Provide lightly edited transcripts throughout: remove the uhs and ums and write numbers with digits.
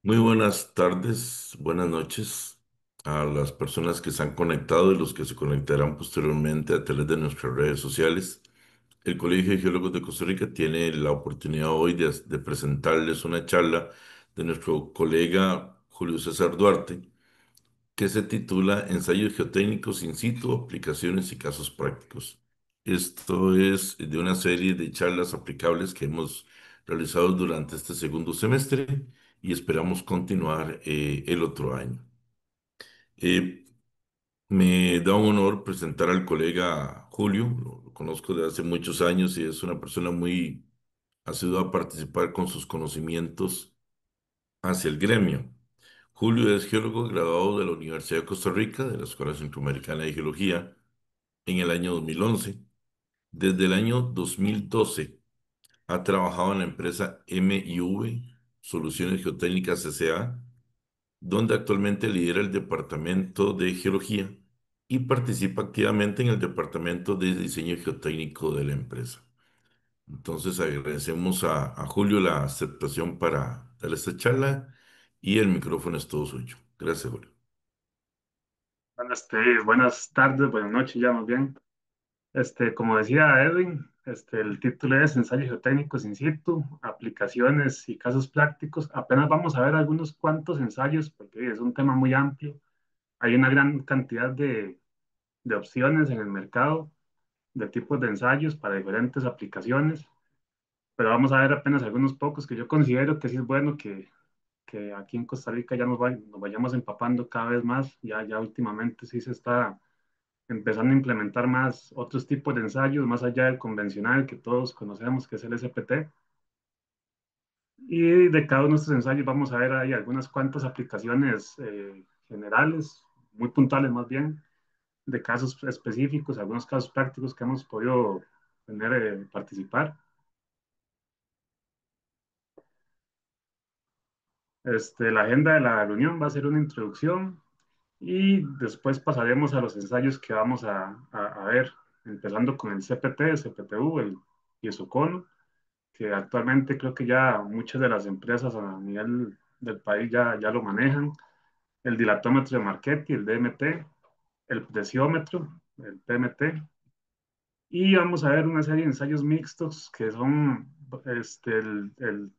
Muy buenas tardes, buenas noches a las personas que se han conectado y los que se conectarán posteriormente a través de nuestras redes sociales. El Colegio de Geólogos de Costa Rica tiene la oportunidad hoy de presentarles una charla de nuestro colega Julio César Duarte, que se titula Ensayos geotécnicos in situ, aplicaciones y casos prácticos. Esto es de una serie de charlas aplicables que hemos realizado durante este segundo semestre y esperamos continuar el otro año. Eh, Me da un honor presentar al colega Julio, lo conozco de hace muchos años y es una persona muy asidua a participar con sus conocimientos hacia el gremio. Julio es geólogo graduado de la Universidad de Costa Rica, de la Escuela Centroamericana de Geología, en el año 2011. Desde el año 2012 ha trabajado en la empresa MIV Soluciones Geotécnicas S.A., donde actualmente lidera el departamento de geología y participa activamente en el departamento de diseño geotécnico de la empresa. Entonces agradecemos a Julio la aceptación para dar esta charla y el micrófono es todo suyo. Gracias, Julio. Buenas tardes, buenas noches, ya más bien. Como decía Edwin, el título es Ensayos geotécnicos in situ, aplicaciones y casos prácticos. Apenas vamos a ver algunos cuantos ensayos porque es un tema muy amplio. Hay una gran cantidad de opciones en el mercado de tipos de ensayos para diferentes aplicaciones, pero vamos a ver apenas algunos pocos que yo considero que sí es bueno que aquí en Costa Rica ya nos vayamos empapando cada vez más. Ya últimamente sí se está empezando a implementar más otros tipos de ensayos, más allá del convencional que todos conocemos, que es el SPT. Y de cada uno de estos ensayos vamos a ver ahí algunas cuantas aplicaciones generales, muy puntuales más bien, de casos específicos, algunos casos prácticos que hemos podido tener, participar. La agenda de la reunión va a ser una introducción y después pasaremos a los ensayos que vamos a ver, empezando con el CPT, el CPTU, el ISOCONO, que actualmente creo que ya muchas de las empresas a nivel del país ya lo manejan, el dilatómetro de Marchetti, el DMT, el presiómetro, el PMT, y vamos a ver una serie de ensayos mixtos que son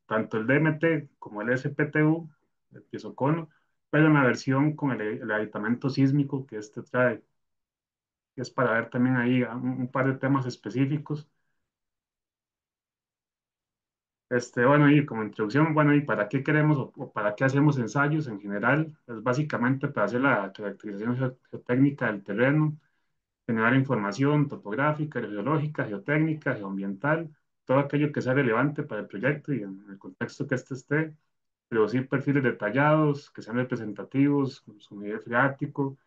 tanto el DMT como el SPTU, el piezocono, pero en la versión con el aditamento sísmico que este trae, que es para ver también ahí un par de temas específicos. Bueno, y como introducción, bueno, ¿y para qué queremos o para qué hacemos ensayos en general? Es básicamente para hacer la caracterización geotécnica del terreno, generar información topográfica, geológica, geotécnica, geoambiental, todo aquello que sea relevante para el proyecto y en el contexto que éste esté, producir perfiles detallados, que sean representativos, con su nivel freático,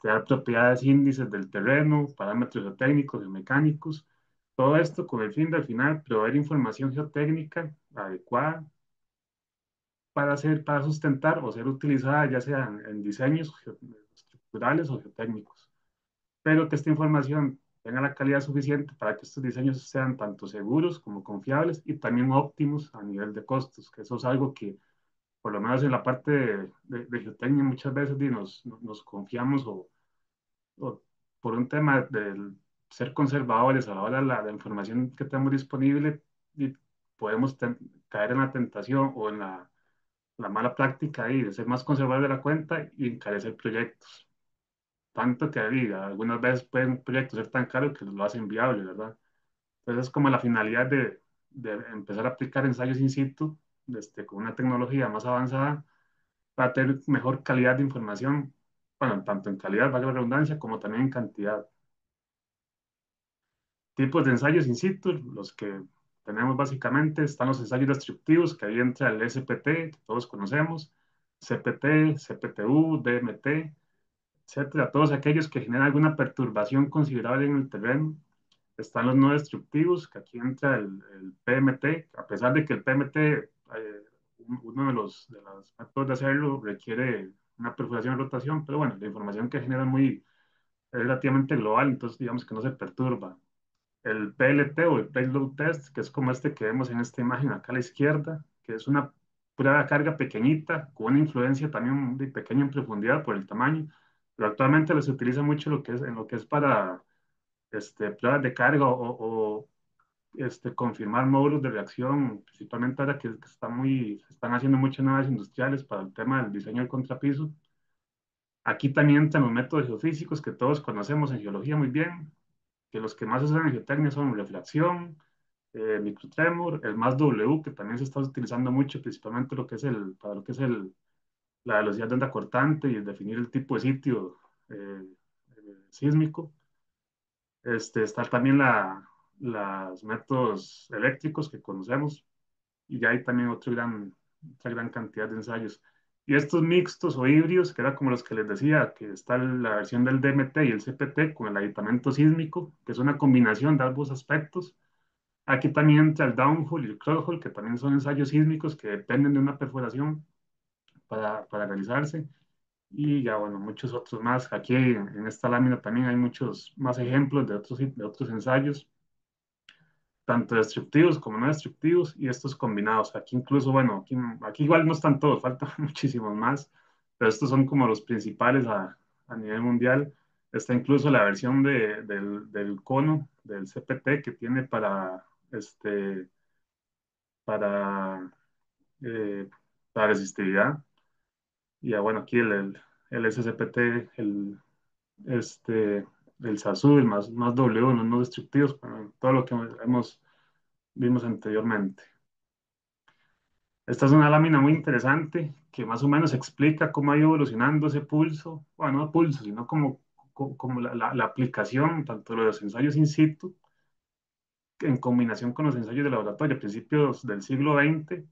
dar propiedades índices del terreno, parámetros geotécnicos, geomecánicos, todo esto con el fin de al final proveer información geotécnica adecuada para sustentar o ser utilizada ya sea en diseños estructurales o geotécnicos, pero que esta información tenga la calidad suficiente para que estos diseños sean tanto seguros como confiables y también óptimos a nivel de costos, que eso es algo que por lo menos en la parte de geotecnia muchas veces nos confiamos o por un tema de ser conservadores a la hora de la información que tenemos disponible y podemos caer en la tentación o en la mala práctica ahí de ser más conservador de la cuenta y encarecer proyectos. Tanto que ahí, algunas veces pueden proyectos ser tan caros que lo hacen viable, ¿verdad? Entonces es como la finalidad de empezar a aplicar ensayos in situ con una tecnología más avanzada para tener mejor calidad de información, bueno, tanto en calidad, valga la redundancia, como también en cantidad. Tipos de ensayos in situ, los que tenemos básicamente, están los ensayos destructivos, que ahí entra el SPT, que todos conocemos, CPT, CPTU, DMT, etcétera, todos aquellos que generan alguna perturbación considerable en el terreno. Están los no destructivos, que aquí entra el PMT, a pesar de que el PMT, uno de los métodos de hacerlo requiere una perforación y rotación, pero bueno, la información que genera es relativamente global, entonces digamos que no se perturba. El PLT o el Payload Test, que es como este que vemos en esta imagen acá a la izquierda, que es una prueba de carga pequeñita, con una influencia también de pequeña en profundidad por el tamaño, pero actualmente se utiliza mucho lo que es, en lo que es para pruebas de carga confirmar módulos de reacción, principalmente ahora que está se están haciendo muchas naves industriales para el tema del diseño del contrapiso. Aquí también entran los métodos geofísicos que todos conocemos en geología muy bien, que los que más se usan en geotecnia son refracción, microtremor, el más W, que también se está utilizando mucho, principalmente para lo que es la velocidad de onda cortante y definir el tipo de sitio sísmico. Está también los métodos eléctricos que conocemos y ya hay también otra gran cantidad de ensayos. Y estos mixtos o híbridos, que era como los que les decía, que está la versión del DMT y el CPT con el aditamento sísmico, que es una combinación de ambos aspectos. Aquí también entra el downhole y el crawlhole, que también son ensayos sísmicos que dependen de una perforación para realizarse. Y ya, bueno, muchos otros más. Aquí en esta lámina también hay muchos más ejemplos de otros ensayos, tanto destructivos como no destructivos, y estos combinados. Aquí incluso, bueno, aquí igual no están todos, faltan muchísimos más, pero estos son como los principales a nivel mundial. Está incluso la versión del cono, del CPT, que tiene para, eh, para resistividad. Y ya, bueno, aquí el SCPT, este, el SASU, el más W, los no destructivos, bueno, todo lo que vimos anteriormente. Esta es una lámina muy interesante que más o menos explica cómo ha ido evolucionando ese pulso, bueno, no pulso, sino como la aplicación tanto de los ensayos in situ en combinación con los ensayos de laboratorio. A principios del siglo XX,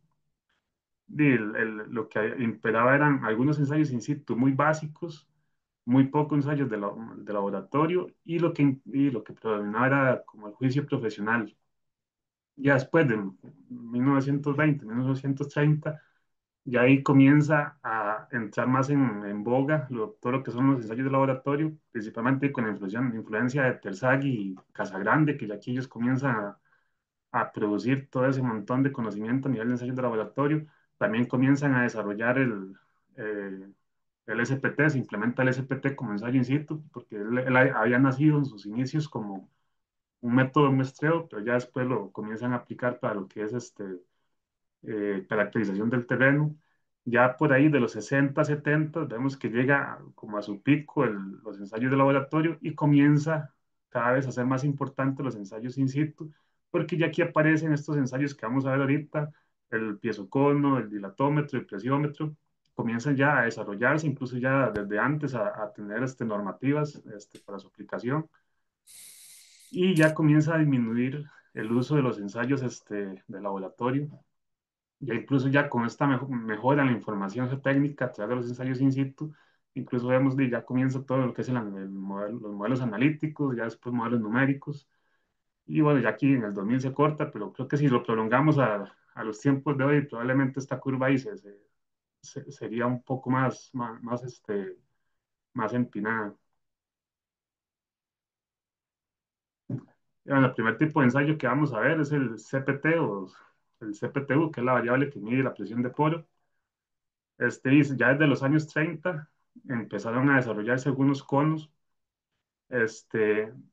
lo que imperaba eran algunos ensayos in situ muy básicos, muy pocos ensayos de laboratorio y lo que predominaba era como el juicio profesional. Ya después de 1920, 1930, ya ahí comienza a entrar más en boga todo lo que son los ensayos de laboratorio, principalmente con la influencia de Terzaghi y Casagrande, que ya aquí ellos comienzan a producir todo ese montón de conocimiento a nivel de ensayos de laboratorio. También comienzan a desarrollar eh, el SPT, se implementa el SPT como ensayo in situ, porque él había nacido en sus inicios como un método de muestreo, pero ya después lo comienzan a aplicar para lo que es caracterización del terreno. Ya por ahí de los 60, 70, vemos que llega como a su pico los ensayos de laboratorio y comienza cada vez a ser más importante los ensayos in situ, porque ya aquí aparecen estos ensayos que vamos a ver ahorita, el piezocono, el dilatómetro, el presiómetro, comienzan ya a desarrollarse, incluso ya desde antes a tener normativas para su aplicación, y ya comienza a disminuir el uso de los ensayos de laboratorio. Ya incluso ya con esta mejora en la información geotécnica a través de los ensayos in situ, incluso vemos que ya comienza todo lo que es los modelos analíticos, ya después modelos numéricos. Y bueno, ya aquí en el 2000 se corta, pero creo que si lo prolongamos a los tiempos de hoy, probablemente esta curva ahí sería un poco más empinada. Y bueno, el primer tipo de ensayo que vamos a ver es el CPT o el CPTU, que es la variable que mide la presión de poro. Ya desde los años 30 empezaron a desarrollarse algunos conos.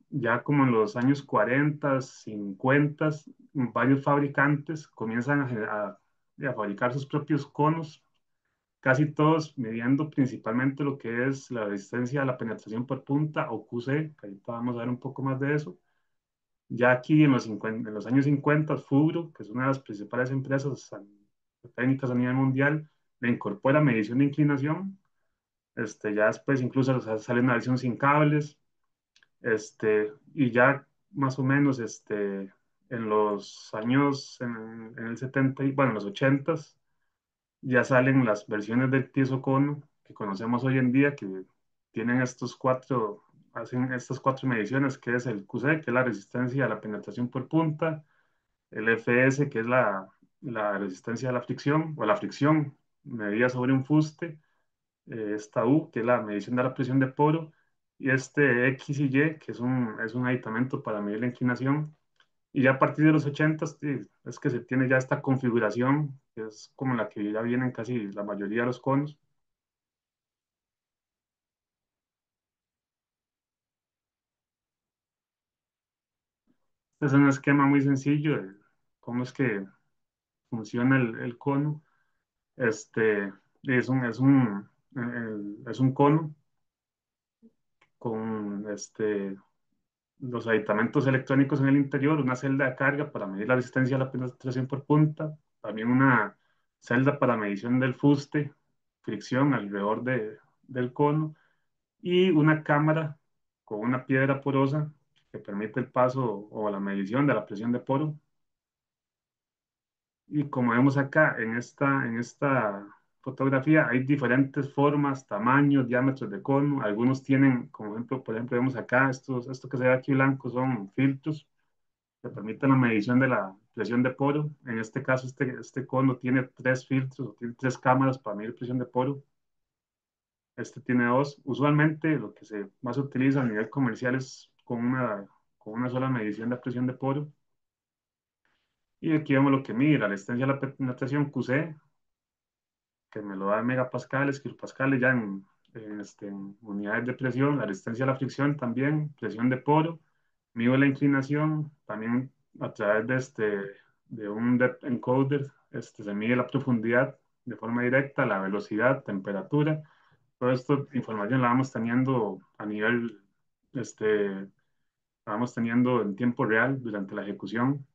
Ya como en los años 40, 50, varios fabricantes comienzan a fabricar sus propios conos, casi todos midiendo principalmente lo que es la resistencia a la penetración por punta o QC, que ahorita vamos a ver un poco más de eso. Ya aquí en los años 50, Fugro, que es una de las principales empresas técnicas a nivel mundial, le incorpora medición de inclinación. Ya después incluso sale una versión sin cables, y ya más o menos en los años, en el 70, bueno, en los 80, ya salen las versiones del tieso cono que conocemos hoy en día, que tienen hacen estas cuatro mediciones, que es el QC, que es la resistencia a la penetración por punta, el FS, que es la resistencia a la fricción, o la fricción medida sobre un fuste, esta U, que es la medición de la presión de poro, y este X y Y, que es un aditamento para medir la inclinación. Y ya a partir de los 80 sí, es que se tiene ya esta configuración, que es como la que ya vienen casi la mayoría de los conos. Este es un esquema muy sencillo de cómo es que funciona el cono. Este es un cono con los aditamentos electrónicos en el interior, una celda de carga para medir la resistencia a la penetración por punta, también una celda para medición del fuste, fricción alrededor del cono y una cámara con una piedra porosa que permite el paso o la medición de la presión de poro. Y como vemos acá en esta fotografía, hay diferentes formas, tamaños, diámetros de cono. Algunos tienen, como ejemplo, por ejemplo, vemos acá, esto que se ve aquí blanco son filtros que permiten la medición de la presión de poro. En este caso, este cono tiene tres filtros, o tiene tres cámaras para medir presión de poro. Este tiene dos. Usualmente lo que se más utiliza a nivel comercial es con una sola medición de presión de poro. Y aquí vemos lo que mide, la resistencia a la penetración QC, que me lo da en megapascales, kilopascales ya en unidades de presión, la resistencia a la fricción también, presión de poro, mido la inclinación, también a través de un depth encoder, se mide la profundidad de forma directa, la velocidad, temperatura, toda esta información la vamos teniendo a nivel, este, la vamos teniendo en tiempo real durante la ejecución.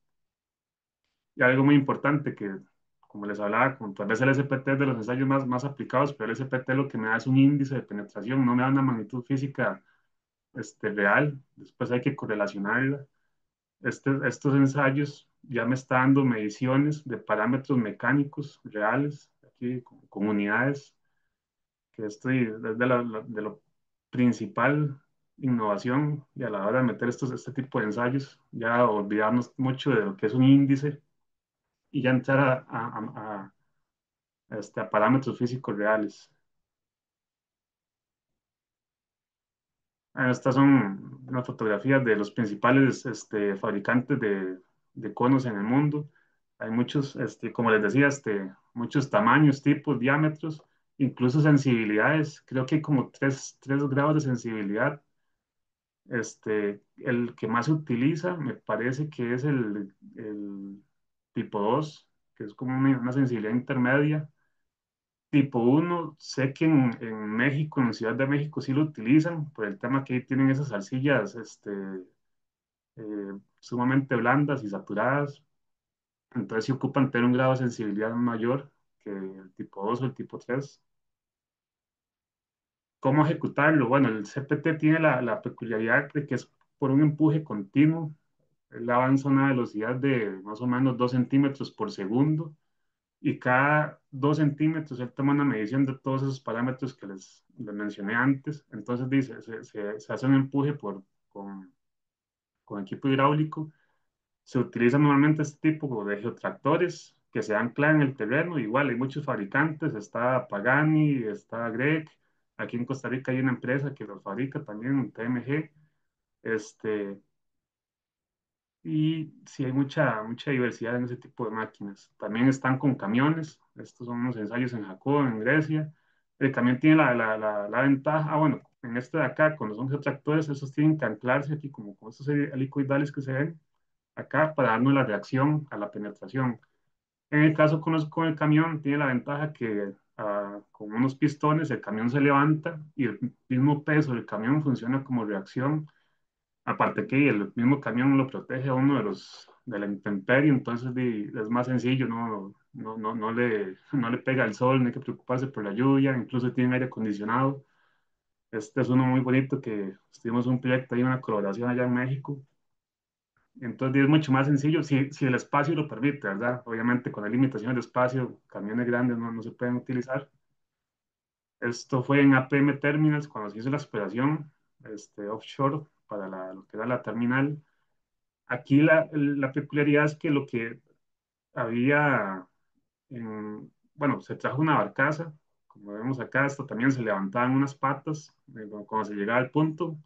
Y algo muy importante que, como les hablaba, con, tal vez el SPT es de los ensayos más aplicados, pero el SPT lo que me da es un índice de penetración, no me da una magnitud física real. Después hay que correlacionarla. Estos ensayos ya me están dando mediciones de parámetros mecánicos reales, aquí con unidades, que estoy desde de lo principal innovación y a la hora de meter este tipo de ensayos, ya olvidarnos mucho de lo que es un índice y ya entrar a parámetros físicos reales. Estas son unas fotografías de los principales fabricantes de conos en el mundo. Hay muchos, como les decía, muchos tamaños, tipos, diámetros, incluso sensibilidades. Creo que hay como tres grados de sensibilidad. El que más se utiliza me parece que es el tipo 2, que es como una sensibilidad intermedia. Tipo uno sé que en México, en Ciudad de México, sí lo utilizan por el tema que ahí tienen esas arcillas sumamente blandas y saturadas. Entonces, sí ocupan tener un grado de sensibilidad mayor que el tipo 2 o el tipo 3. ¿Cómo ejecutarlo? Bueno, el CPT tiene la peculiaridad de que es por un empuje continuo. Él avanza a una velocidad de más o menos 2 centímetros por segundo y cada 2 centímetros él toma una medición de todos esos parámetros que les mencioné antes. Entonces dice, se hace un empuje con equipo hidráulico. Se utiliza normalmente este tipo de geotractores que se anclan en el terreno. Igual hay muchos fabricantes, está Pagani, está Greg. Aquí en Costa Rica hay una empresa que los fabrica también, TMG. Este, y sí hay mucha diversidad en ese tipo de máquinas. También están con camiones. Estos son unos ensayos en Jacob, en Grecia. El camión tiene la ventaja, bueno, en este de acá, cuando son retractores, esos tienen que anclarse aquí como estos helicoidales que se ven acá para darnos la reacción a la penetración. En el caso con el camión, tiene la ventaja que con unos pistones el camión se levanta y el mismo peso del camión funciona como reacción. Aparte que el mismo camión lo protege a uno de la intemperie, entonces es más sencillo, no le pega el sol, no hay que preocuparse por la lluvia, incluso tiene aire acondicionado. Este es uno muy bonito que tuvimos un proyecto ahí, una colaboración allá en México. Entonces es mucho más sencillo si el espacio lo permite, ¿verdad? Obviamente con la limitación de espacio, camiones grandes no se pueden utilizar. Esto fue en APM Terminals cuando se hizo la exploración offshore para lo que era la terminal. Aquí la peculiaridad es que lo que había, bueno, se trajo una barcaza, como vemos acá, esto también se levantaban unas patas, cuando se llegaba al punto,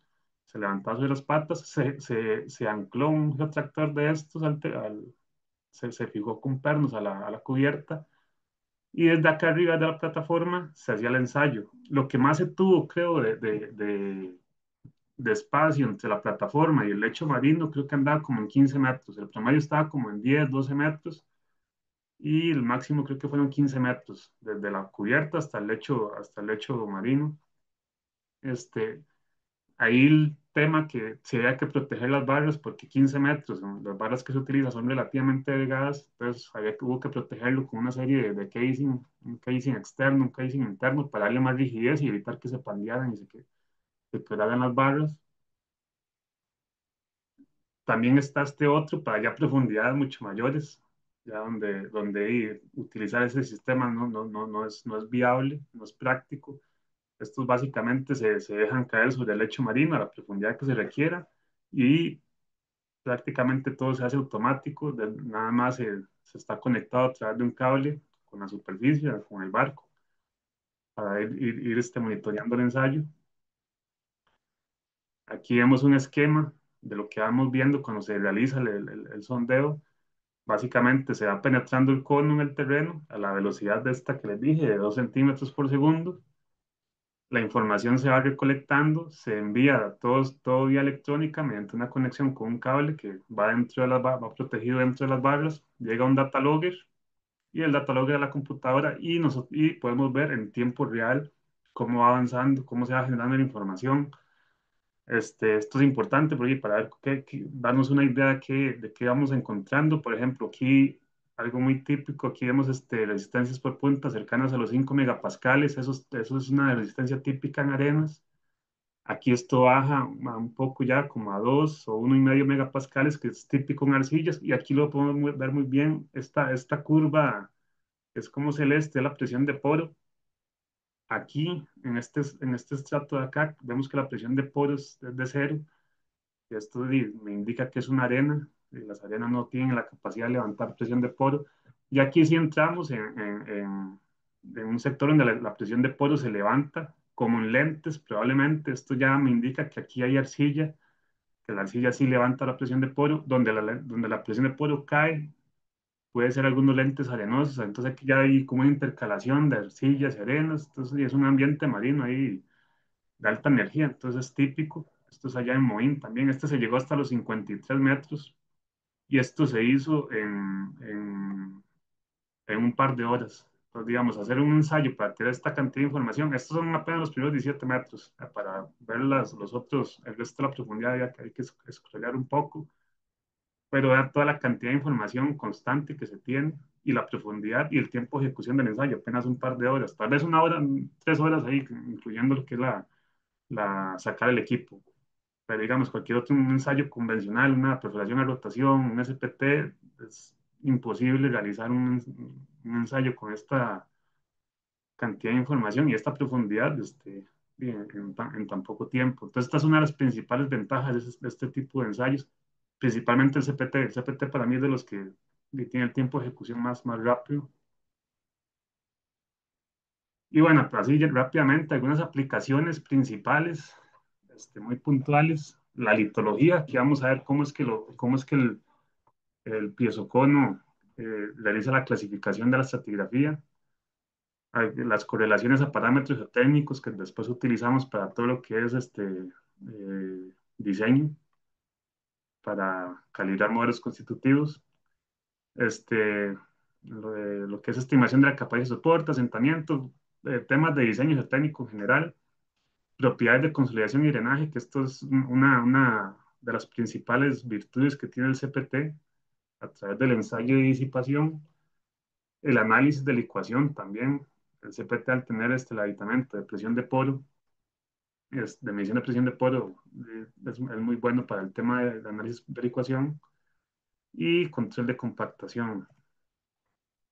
se levantaba sobre las patas, se ancló un retractor de estos, se fijó con pernos a la cubierta y desde acá arriba de la plataforma se hacía el ensayo. Lo que más se tuvo, creo, de espacio entre la plataforma y el lecho marino, creo que andaba como en 15 metros. El promedio estaba como en 10, 12 metros y el máximo creo que fueron 15 metros, desde la cubierta hasta el lecho marino. Este, Ahí el tema que se había que proteger las barras, porque 15 metros, ¿no? Las barras que se utilizan son relativamente delgadas, entonces hubo que protegerlo con una serie de casing, un casing externo, un casing interno, para darle más rigidez y evitar que se pandearan y se quebraran las barras. También está este otro para ya profundidades mucho mayores, ya donde utilizar ese sistema no es viable, no es práctico. Estos básicamente se dejan caer sobre el lecho marino a la profundidad que se requiera y prácticamente todo se hace automático, nada más se está conectado a través de un cable con la superficie, con el barco, para ir monitoreando el ensayo. Aquí vemos un esquema de lo que vamos viendo cuando se realiza el sondeo. Básicamente se va penetrando el cono en el terreno a la velocidad de esta que les dije, de 2 centímetros por segundo. La información se va recolectando, se envía todo vía electrónica mediante una conexión con un cable que va, va protegido dentro de las barras, llega un data logger y el data logger a la computadora y podemos ver en tiempo real cómo va avanzando, cómo se va generando la información. Esto es importante porque para ver darnos una idea de qué vamos encontrando. Por ejemplo, aquí algo muy típico, aquí vemos resistencias por punta cercanas a los 5 megapascales, eso es una resistencia típica en arenas. Aquí esto baja a un poco ya como a 2 o 1,5 megapascales, que es típico en arcillas, y aquí lo podemos ver muy bien, esta curva es como celeste, la presión de poro. Aquí, en este estrato de acá, vemos que la presión de poro es de cero. Me indica que es una arena, y las arenas no tienen la capacidad de levantar presión de poro. Y aquí sí entramos en un sector donde la presión de poro se levanta, como en lentes, probablemente. Esto ya me indica que aquí hay arcilla, que la arcilla sí levanta la presión de poro, donde la presión de poro cae, puede ser algunos lentes arenosos. Entonces aquí ya hay como una intercalación de arcillas y arenas. Entonces es un ambiente marino ahí de alta energía, entonces es típico. Esto es allá en Moín también. Este se llegó hasta los 53 metros y esto se hizo en un par de horas. Entonces, digamos, hacer un ensayo para tener esta cantidad de información, estos son apenas los primeros 17 metros. Para ver los otros, el resto de la profundidad ya que hay que escrolear un poco, pero ver toda la cantidad de información constante que se tiene y la profundidad y el tiempo de ejecución del ensayo, apenas un par de horas, tal vez una hora, 3 horas ahí, incluyendo lo que es sacar el equipo. Pero digamos, cualquier otro un ensayo convencional, una perforación a rotación, un SPT, es imposible realizar un ensayo con esta cantidad de información y esta profundidad en tan poco tiempo. Entonces, esta es una de las principales ventajas de este tipo de ensayos, principalmente el CPT. El CPT para mí es de los que tiene el tiempo de ejecución más rápido. Y bueno, pues así rápidamente, algunas aplicaciones principales, muy puntuales. La litología, aquí vamos a ver cómo es que el piezocono realiza la clasificación de la estratigrafía. Hay las correlaciones a parámetros geotécnicos que después utilizamos para todo lo que es diseño, para calibrar modelos constitutivos. Este, lo que es estimación de la capacidad de soporte, asentamiento, temas de diseño geotécnico en general, propiedades de consolidación y drenaje, que esto es una de las principales virtudes que tiene el CPT a través del ensayo de disipación, el análisis de la ecuación también. El CPT, al tener el aditamento de presión de poro, de medición de presión de poro, es muy bueno para el tema de análisis de la ecuación y control de compactación.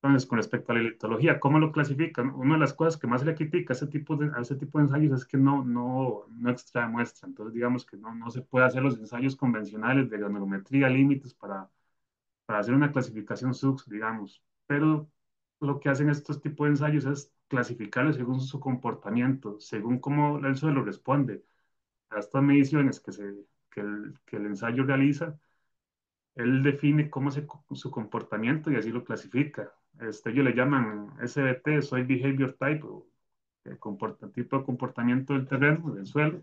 Entonces, con respecto a la litología, ¿cómo lo clasifican? Una de las cosas que más se le critica a ese tipo de ensayos es que no extrae muestra. Entonces, digamos que no se puede hacer los ensayos convencionales de granulometría, límites para hacer una clasificación SUX, digamos. Pero lo que hacen estos tipos de ensayos es clasificarlos según su comportamiento, según cómo el suelo responde a estas mediciones que el ensayo realiza, él define su comportamiento y así lo clasifica. Ellos le llaman SBT, Soil Behavior Type, o tipo de comportamiento del terreno, del suelo,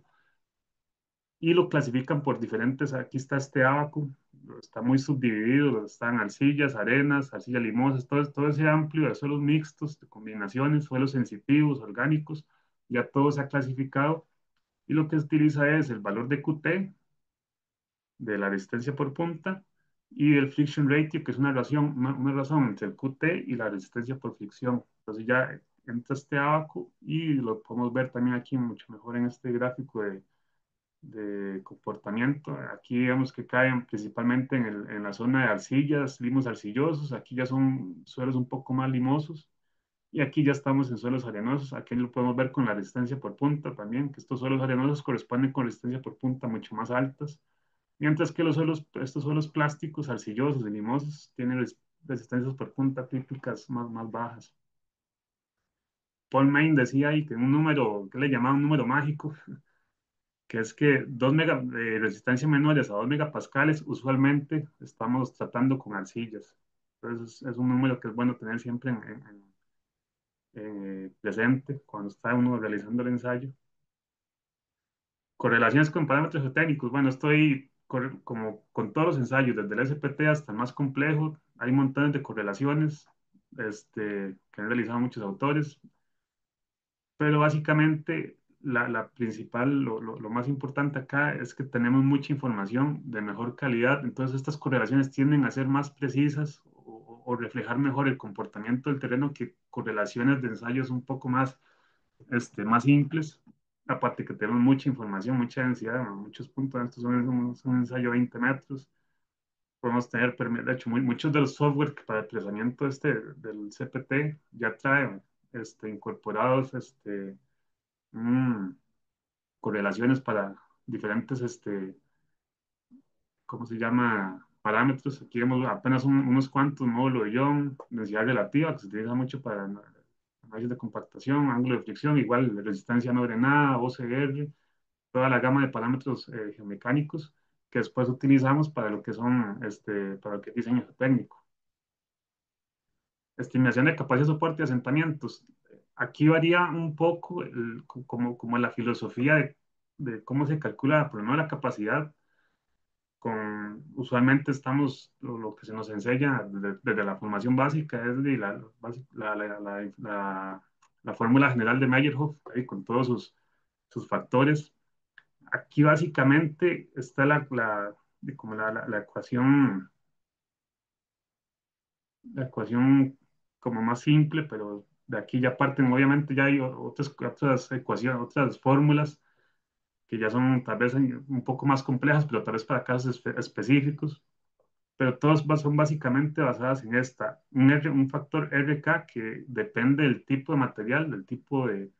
y lo clasifican por diferentes. Aquí está este abaco, está muy subdividido, están arcillas, arenas, arcillas limosas, todo ese amplio de suelos mixtos, de combinaciones, suelos sensitivos, orgánicos, ya todo se ha clasificado, y lo que se utiliza es el valor de QT, de la resistencia por punta, y del friction ratio, que es una razón entre el QT y la resistencia por fricción. Entonces ya entra este abaco y lo podemos ver también aquí mucho mejor en este gráfico de comportamiento. Aquí vemos que caen principalmente en la zona de arcillas, limos arcillosos. Aquí ya son suelos un poco más limosos. Y aquí ya estamos en suelos arenosos. Aquí lo podemos ver con la resistencia por punta también, que estos suelos arenosos corresponden con resistencia por punta mucho más altas. Mientras que estos suelos plásticos, arcillosos y limosos tienen resistencias por punta típicas más bajas. Paul Main decía ahí que un número, que le llamaba un número mágico, que es que de resistencia menores a 2 megapascales, usualmente estamos tratando con arcillas. Entonces es un número que es bueno tener siempre presente cuando está uno realizando el ensayo. Correlaciones con parámetros geotécnicos. Bueno, como con todos los ensayos, desde el SPT hasta el más complejo, hay montones de correlaciones que han realizado muchos autores, pero básicamente la principal, lo más importante acá es que tenemos mucha información de mejor calidad, entonces estas correlaciones tienden a ser más precisas o reflejar mejor el comportamiento del terreno que correlaciones de ensayos un poco más simples. Aparte que tenemos mucha información, mucha densidad, ¿no? Muchos puntos. Estos es un ensayo de 20 metros. Podemos tener, de hecho, muchos de los software que para el procesamiento del CPT ya traen incorporados mm, correlaciones para diferentes, ¿cómo se llama? Parámetros. Aquí vemos apenas unos cuantos: módulo de Young, densidad relativa, que se utiliza mucho para análisis de compactación, ángulo de fricción, igual resistencia no drenada, OCR, toda la gama de parámetros geomecánicos que después utilizamos para lo que para lo que es diseño técnico. Estimación de capacidad de soporte y asentamientos. Aquí varía un poco como la filosofía de cómo se calcula, por lo menos la capacidad. Usualmente lo que se nos enseña desde la formación básica es de la fórmula general de Meyerhoff, ahí con todos sus factores. Aquí básicamente está como la ecuación como más simple, pero de aquí ya parten, obviamente ya hay otras ecuaciones, otras fórmulas que ya son tal vez un poco más complejas, pero tal vez para casos específicos. Pero todas son básicamente basadas en un factor RK que depende del tipo de material, del tipo de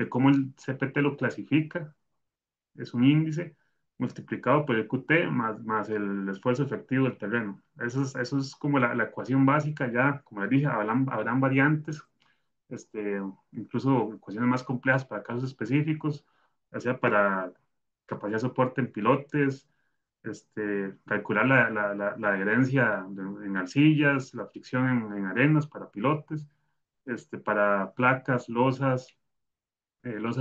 cómo el CPT lo clasifica, es un índice multiplicado por el QT más el esfuerzo efectivo del terreno. Eso es como la ecuación básica. Ya, como les dije, habrán variantes, este, incluso ecuaciones más complejas para casos específicos, ya sea para capacidad de soporte en pilotes, calcular la adherencia en arcillas, la fricción en arenas para pilotes, para placas, losas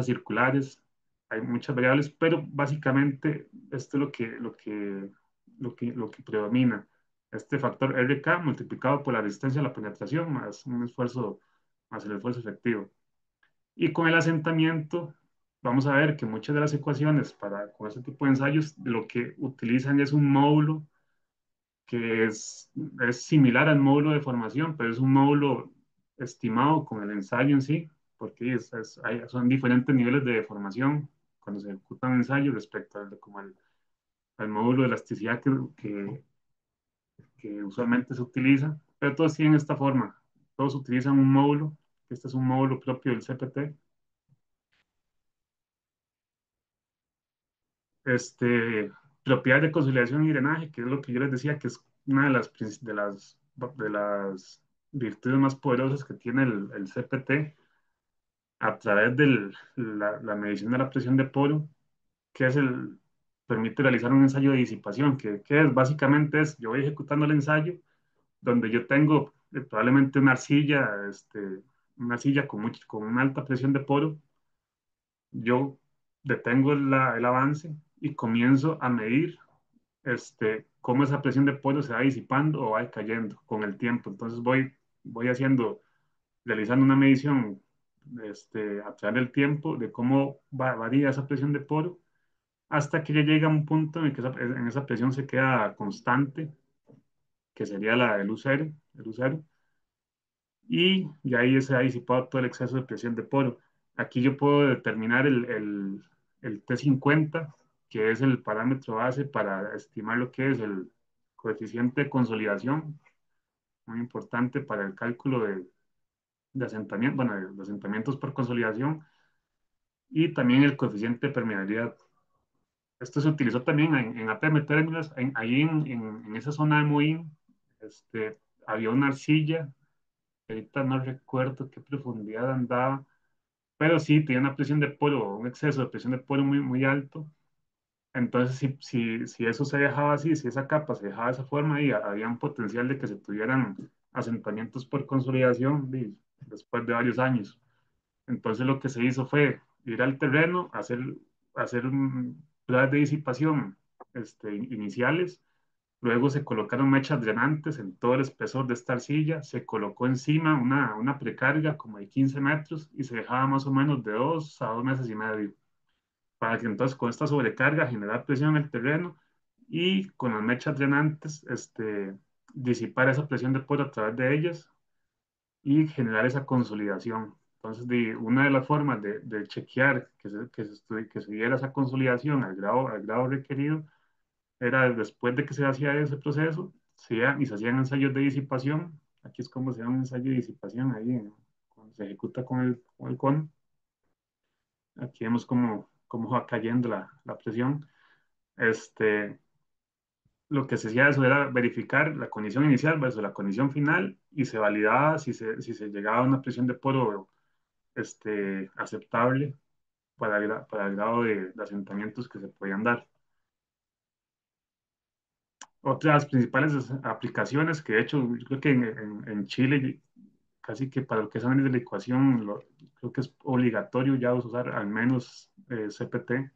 circulares. Hay muchas variables, pero básicamente esto es lo que predomina. Este factor RK multiplicado por la resistencia a la penetración más el esfuerzo efectivo. Y con el asentamiento, vamos a ver que muchas de las ecuaciones con este tipo de ensayos lo que utilizan es un módulo que es similar al módulo de formación, pero es un módulo estimado con el ensayo en sí, porque son diferentes niveles de deformación cuando se ejecuta un ensayo respecto al módulo de elasticidad que usualmente se utiliza, pero todos tienen esta forma, todos utilizan un módulo, este es un módulo propio del CPT. Propiedades de consolidación y drenaje, que es lo que yo les decía, que es una de las virtudes más poderosas que tiene el CPT a través de la medición de la presión de poro, que es permite realizar un ensayo de disipación, que es básicamente es, yo voy ejecutando el ensayo donde yo tengo probablemente una arcilla con una alta presión de poro, yo detengo el avance y comienzo a medir cómo esa presión de poro se va disipando o va cayendo con el tiempo. Entonces voy realizando una medición a través del tiempo de cómo varía esa presión de poro hasta que ya llega a un punto en el que en esa presión se queda constante, que sería la del U0, el U0, y ya ahí se ha disipado todo el exceso de presión de poro. Aquí yo puedo determinar el T50, que es el parámetro base para estimar lo que es el coeficiente de consolidación, muy importante para el cálculo de asentamiento, bueno, de asentamientos por consolidación, y también el coeficiente de permeabilidad. Esto se utilizó también en APM términos, ahí en esa zona de Moín, había una arcilla, ahorita no recuerdo qué profundidad andaba, pero sí tenía una presión de poro, un exceso de presión de poro muy, muy alto. Entonces, si eso se dejaba así, si esa capa se dejaba de esa forma, y había un potencial de que se tuvieran asentamientos por consolidación después de varios años. Entonces, lo que se hizo fue ir al terreno, hacer pruebas de disipación iniciales. Luego se colocaron mechas drenantes en todo el espesor de esta arcilla, se colocó encima una precarga como de 15 metros y se dejaba más o menos de 2 a 2 meses y medio para que entonces con esta sobrecarga generar presión en el terreno y con las mechas drenantes disipar esa presión de poro a través de ellas y generar esa consolidación. Entonces, una de las formas de chequear que se diera esa consolidación al grado requerido era después de que se hacía ese proceso, se hacían ensayos de disipación. Aquí es como se da un ensayo de disipación, cuando se ejecuta con el cono. Aquí vemos cómo va cayendo la presión. Este, lo que se hacía eso era verificar la condición inicial versus la condición final y se validaba si se llegaba a una presión de poro aceptable para el grado de asentamientos que se podían dar. Otras principales aplicaciones que de hecho yo creo que en Chile casi que para lo que es análisis de la ecuación creo que es obligatorio ya usar al menos CPT.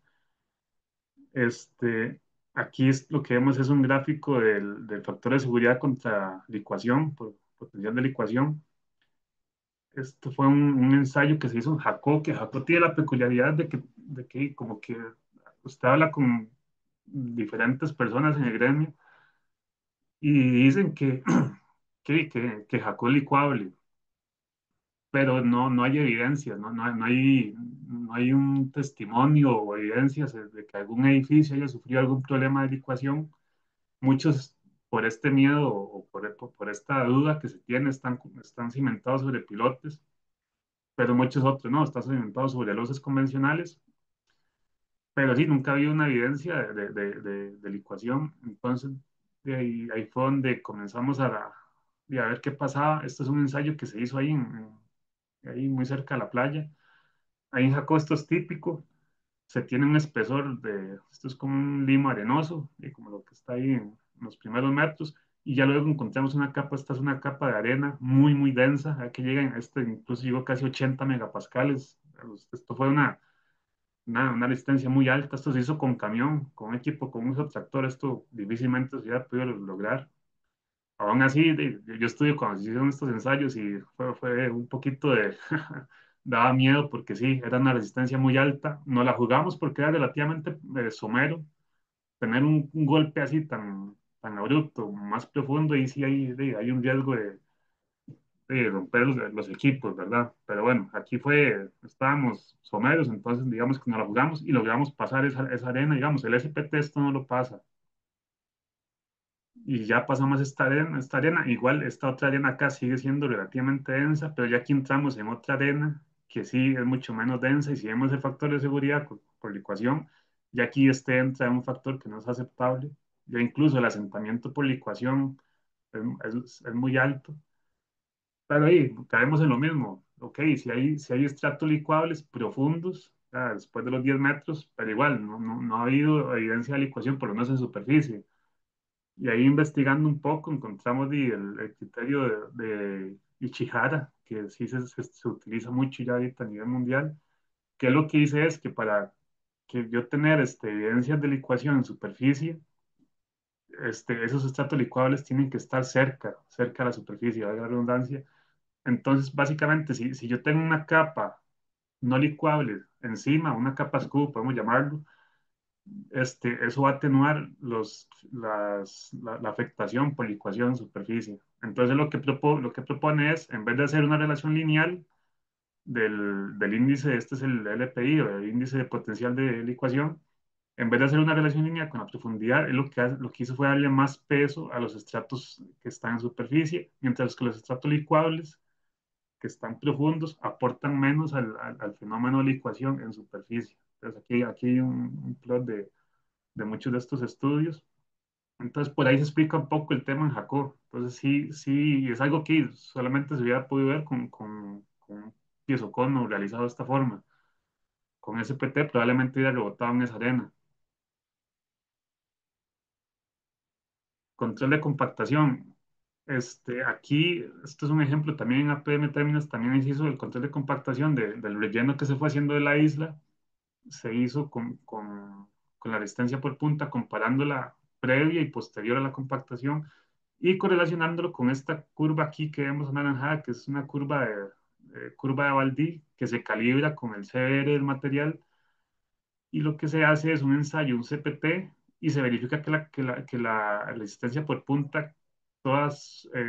Este, Aquí lo que vemos es un gráfico del factor de seguridad contra la ecuación, por potencial de la ecuación. Esto fue un ensayo que se hizo en Jaco, que Jaco tiene la peculiaridad de que como que usted habla con diferentes personas en el gremio y dicen que Jaco es licuable, pero no hay evidencias, no hay un testimonio o evidencias de que algún edificio haya sufrido algún problema de licuación. Muchos, por este miedo o por esta duda que se tiene, están cimentados sobre pilotes, pero muchos otros no, están cimentados sobre losas convencionales. Pero sí, nunca había una evidencia de licuación. Entonces, de ahí fue donde comenzamos a ver qué pasaba. Esto es un ensayo que se hizo ahí muy cerca de la playa. Ahí en Jacó esto es típico. Se tiene un espesor esto es como un limo arenoso, y como lo que está ahí en los primeros metros, y ya luego encontramos una capa, esta es una capa de arena muy, muy densa, que llega, incluso llegó casi 80 megapascales. Esto fue una resistencia muy alta, esto se hizo con camión, con equipo, con un tractor, esto difícilmente se hubiera podido lograr. Aún así, yo estudio cuando se hicieron estos ensayos y fue un poquito daba miedo porque sí, era una resistencia muy alta. No la jugamos porque era relativamente somero. Tener un golpe así tan abrupto, más profundo, y sí hay un riesgo de romper los equipos, ¿verdad? Pero bueno, aquí estábamos someros, entonces digamos que nos la jugamos y logramos pasar esa arena, digamos, el SPT esto no lo pasa y ya pasamos esta arena, igual esta otra arena acá sigue siendo relativamente densa, pero ya aquí entramos en otra arena que sí es mucho menos densa y si vemos el factor de seguridad por la ecuación, ya aquí entra un factor que no es aceptable, ya incluso el asentamiento por la ecuación es muy alto, pero ahí caemos en lo mismo, ok, si hay estratos licuables profundos, después de los 10 metros, pero igual no ha habido evidencia de licuación, por lo menos en superficie. Y ahí investigando un poco encontramos el criterio de Ichihara, que sí se utiliza mucho ya ahorita a nivel mundial, que lo que dice es que para que yo tener evidencias de licuación en superficie, esos estratos licuables tienen que estar cerca de la superficie, valga la redundancia. Entonces, básicamente, si yo tengo una capa no licuable encima, una capa SKU, podemos llamarlo, eso va a atenuar la afectación por licuación en superficie. Entonces, lo que propone es, en vez de hacer una relación lineal del índice, este es el LPI, o el índice de potencial de licuación, en vez de hacer una relación lineal con la profundidad, él lo que hizo fue darle más peso a los estratos que están en superficie, mientras que los estratos licuables que están profundos aportan menos al fenómeno de licuación en superficie. Entonces aquí hay un plot de muchos de estos estudios. Entonces por ahí se explica un poco el tema en Jacob. Entonces sí, es algo que solamente se hubiera podido ver con un piezocono realizado de esta forma. Con SPT probablemente hubiera rebotado en esa arena. Control de compactación. Aquí, esto es un ejemplo, también en APM Terminals también se hizo el control de compactación del relleno que se fue haciendo de la isla, se hizo con la resistencia por punta, comparándola previa y posterior a la compactación y correlacionándolo con esta curva aquí que vemos anaranjada, que es una curva de Baldí, que se calibra con el CBR del material y lo que se hace es un ensayo, un CPT, y se verifica que la resistencia por punta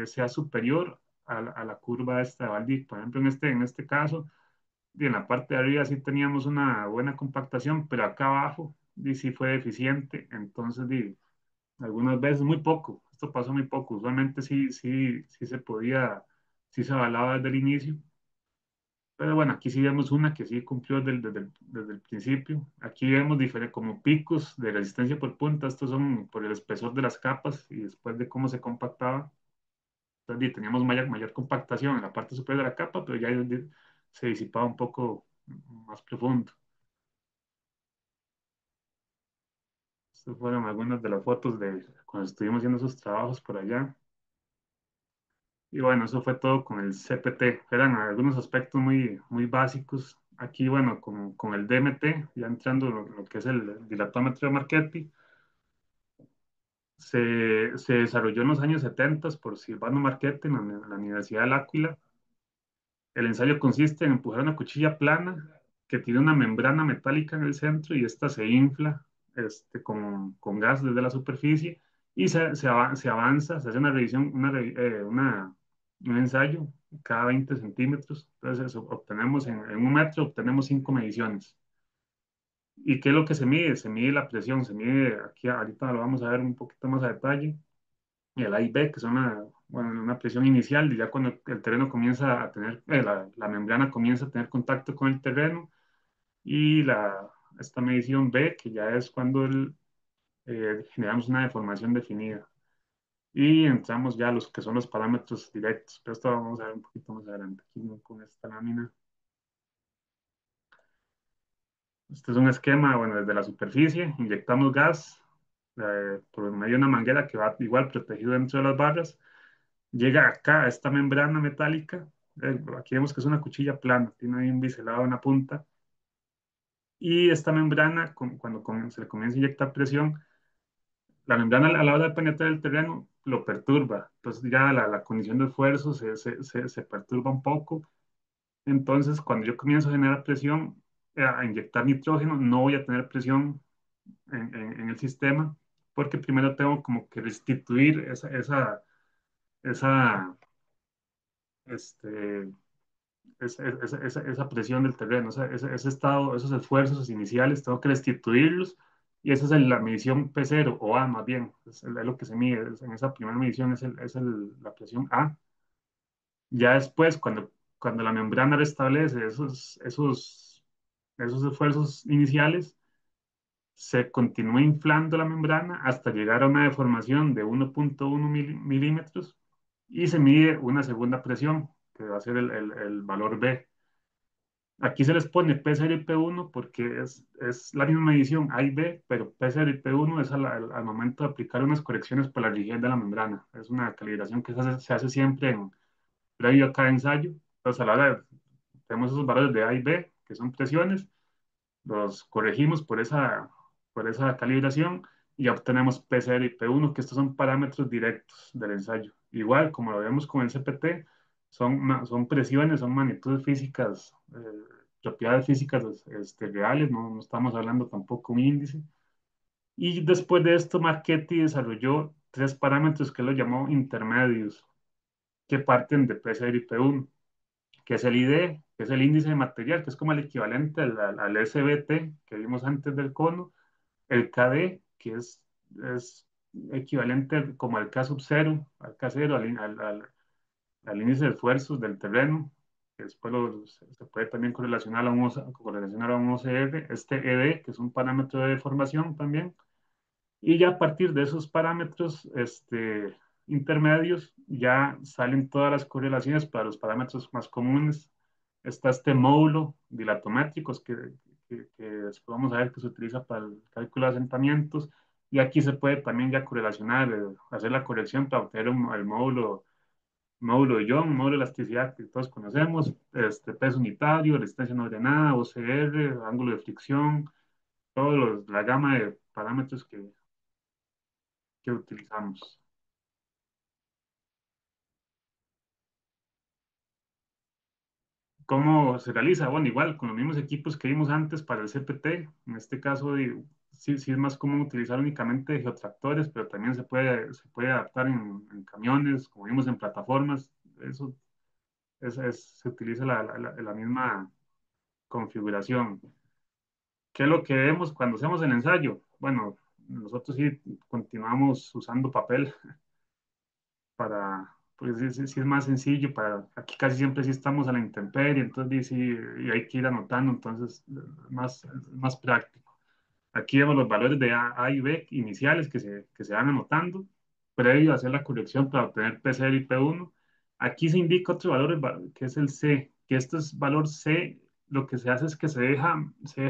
sea superior a la curva esta de Baldí. Por ejemplo, en este caso, y en la parte de arriba sí teníamos una buena compactación, pero acá abajo sí fue deficiente, entonces algunas veces muy poco, esto pasó muy poco, usualmente sí se podía, sí se avalaba desde el inicio, pero bueno, aquí sí vemos una que sí cumplió desde el principio. Aquí vemos como picos de resistencia por punta. Estos son por el espesor de las capas y después de cómo se compactaba. Entonces teníamos mayor compactación en la parte superior de la capa, pero ya se disipaba un poco más profundo. Estas fueron algunas de las fotos de cuando estuvimos haciendo esos trabajos por allá. Y bueno, eso fue todo con el CPT. Eran algunos aspectos muy básicos. Aquí, bueno, con el DMT, ya entrando lo que es el dilatómetro de Marchetti, se desarrolló en los años 70 por Silvano Marchetti en la Universidad del Áquila. El ensayo consiste en empujar una cuchilla plana que tiene una membrana metálica en el centro y esta se infla con gas desde la superficie y se avanza, se hace una revisión, un ensayo cada 20 centímetros. Entonces obtenemos en un metro, obtenemos 5 mediciones. ¿Y qué es lo que se mide? Se mide la presión, se mide, aquí ahorita lo vamos a ver un poquito más a detalle, y el A y B, que son una presión inicial, y ya cuando el terreno comienza a tener, la membrana comienza a tener contacto con el terreno, y esta medición B, que ya es cuando generamos una deformación definida. Y entramos ya a los que son los parámetros directos, pero esto vamos a ver un poquito más adelante, aquí con esta lámina. Este es un esquema, bueno, desde la superficie, inyectamos gas por medio de una manguera que va igual protegido dentro de las barras, llega acá a esta membrana metálica. Aquí vemos que es una cuchilla plana, tiene ahí un biselado en la punta. Y esta membrana, cuando se le comienza a inyectar presión, la membrana a la hora de penetrar el terreno lo perturba. Entonces ya la condición de esfuerzo se perturba un poco. Entonces cuando yo comienzo a generar presión, a inyectar nitrógeno, no voy a tener presión en el sistema, porque primero tengo como que restituir esa este, esa presión del terreno, ese estado, esos esfuerzos iniciales, tengo que restituirlos y esa es la medición P0 o A más bien, es lo que se mide, en esa primera medición la presión A. Ya después, cuando la membrana restablece esos esfuerzos iniciales, se continúa inflando la membrana hasta llegar a una deformación de 1,1 milímetros y se mide una segunda presión, que va a ser el valor B. Aquí se les pone P0 y P1 porque es la misma medición A y B, pero P0 y P1 es al momento de aplicar unas correcciones para la rigidez de la membrana. Es una calibración que se hace siempre previo a cada ensayo. Entonces, a la hora tenemos esos valores de A y B, que son presiones, los corregimos por esa calibración y ya obtenemos P0 y P1, que estos son parámetros directos del ensayo. Igual, como lo vemos con el CPT, son presiones, son magnitudes físicas, propiedades físicas reales, no estamos hablando tampoco un índice. Y después de esto, Marchetti desarrolló tres parámetros que él lo llamó intermedios, que parten de P0 y P1, que es el ID, que es el índice de material, que es como el equivalente al SBT que vimos antes del cono, el KD, que es equivalente como al K sub cero, al K cero, al índice de esfuerzos del terreno, que después se puede también correlacionar a un OCR, este ED, que es un parámetro de deformación también, y ya a partir de esos parámetros intermedios ya salen todas las correlaciones para los parámetros más comunes. Está este módulo dilatométricos que después vamos a ver que se utiliza para el cálculo de asentamientos. Y aquí se puede también ya correlacionar, hacer la corrección para obtener el módulo de Young, módulo de elasticidad que todos conocemos, peso unitario, resistencia no ordenada, OCR, ángulo de fricción, la gama de parámetros que utilizamos. ¿Cómo se realiza? Bueno, igual con los mismos equipos que vimos antes para el CPT. En este caso, sí, sí es más común utilizar únicamente geotractores, pero también se puede adaptar en camiones, como vimos en plataformas. Eso se utiliza la misma configuración. ¿Qué es lo que vemos cuando hacemos el ensayo? Bueno, nosotros sí continuamos usando papel pues sí, sí es más sencillo, aquí casi siempre sí estamos a la intemperie, entonces sí, y hay que ir anotando, entonces más práctico. Aquí vemos los valores de A y B iniciales que se van anotando, previo a hacer la corrección para obtener P0 y P1. Aquí se indica otro valor que es el C, que este es valor C, lo que se hace es que se deja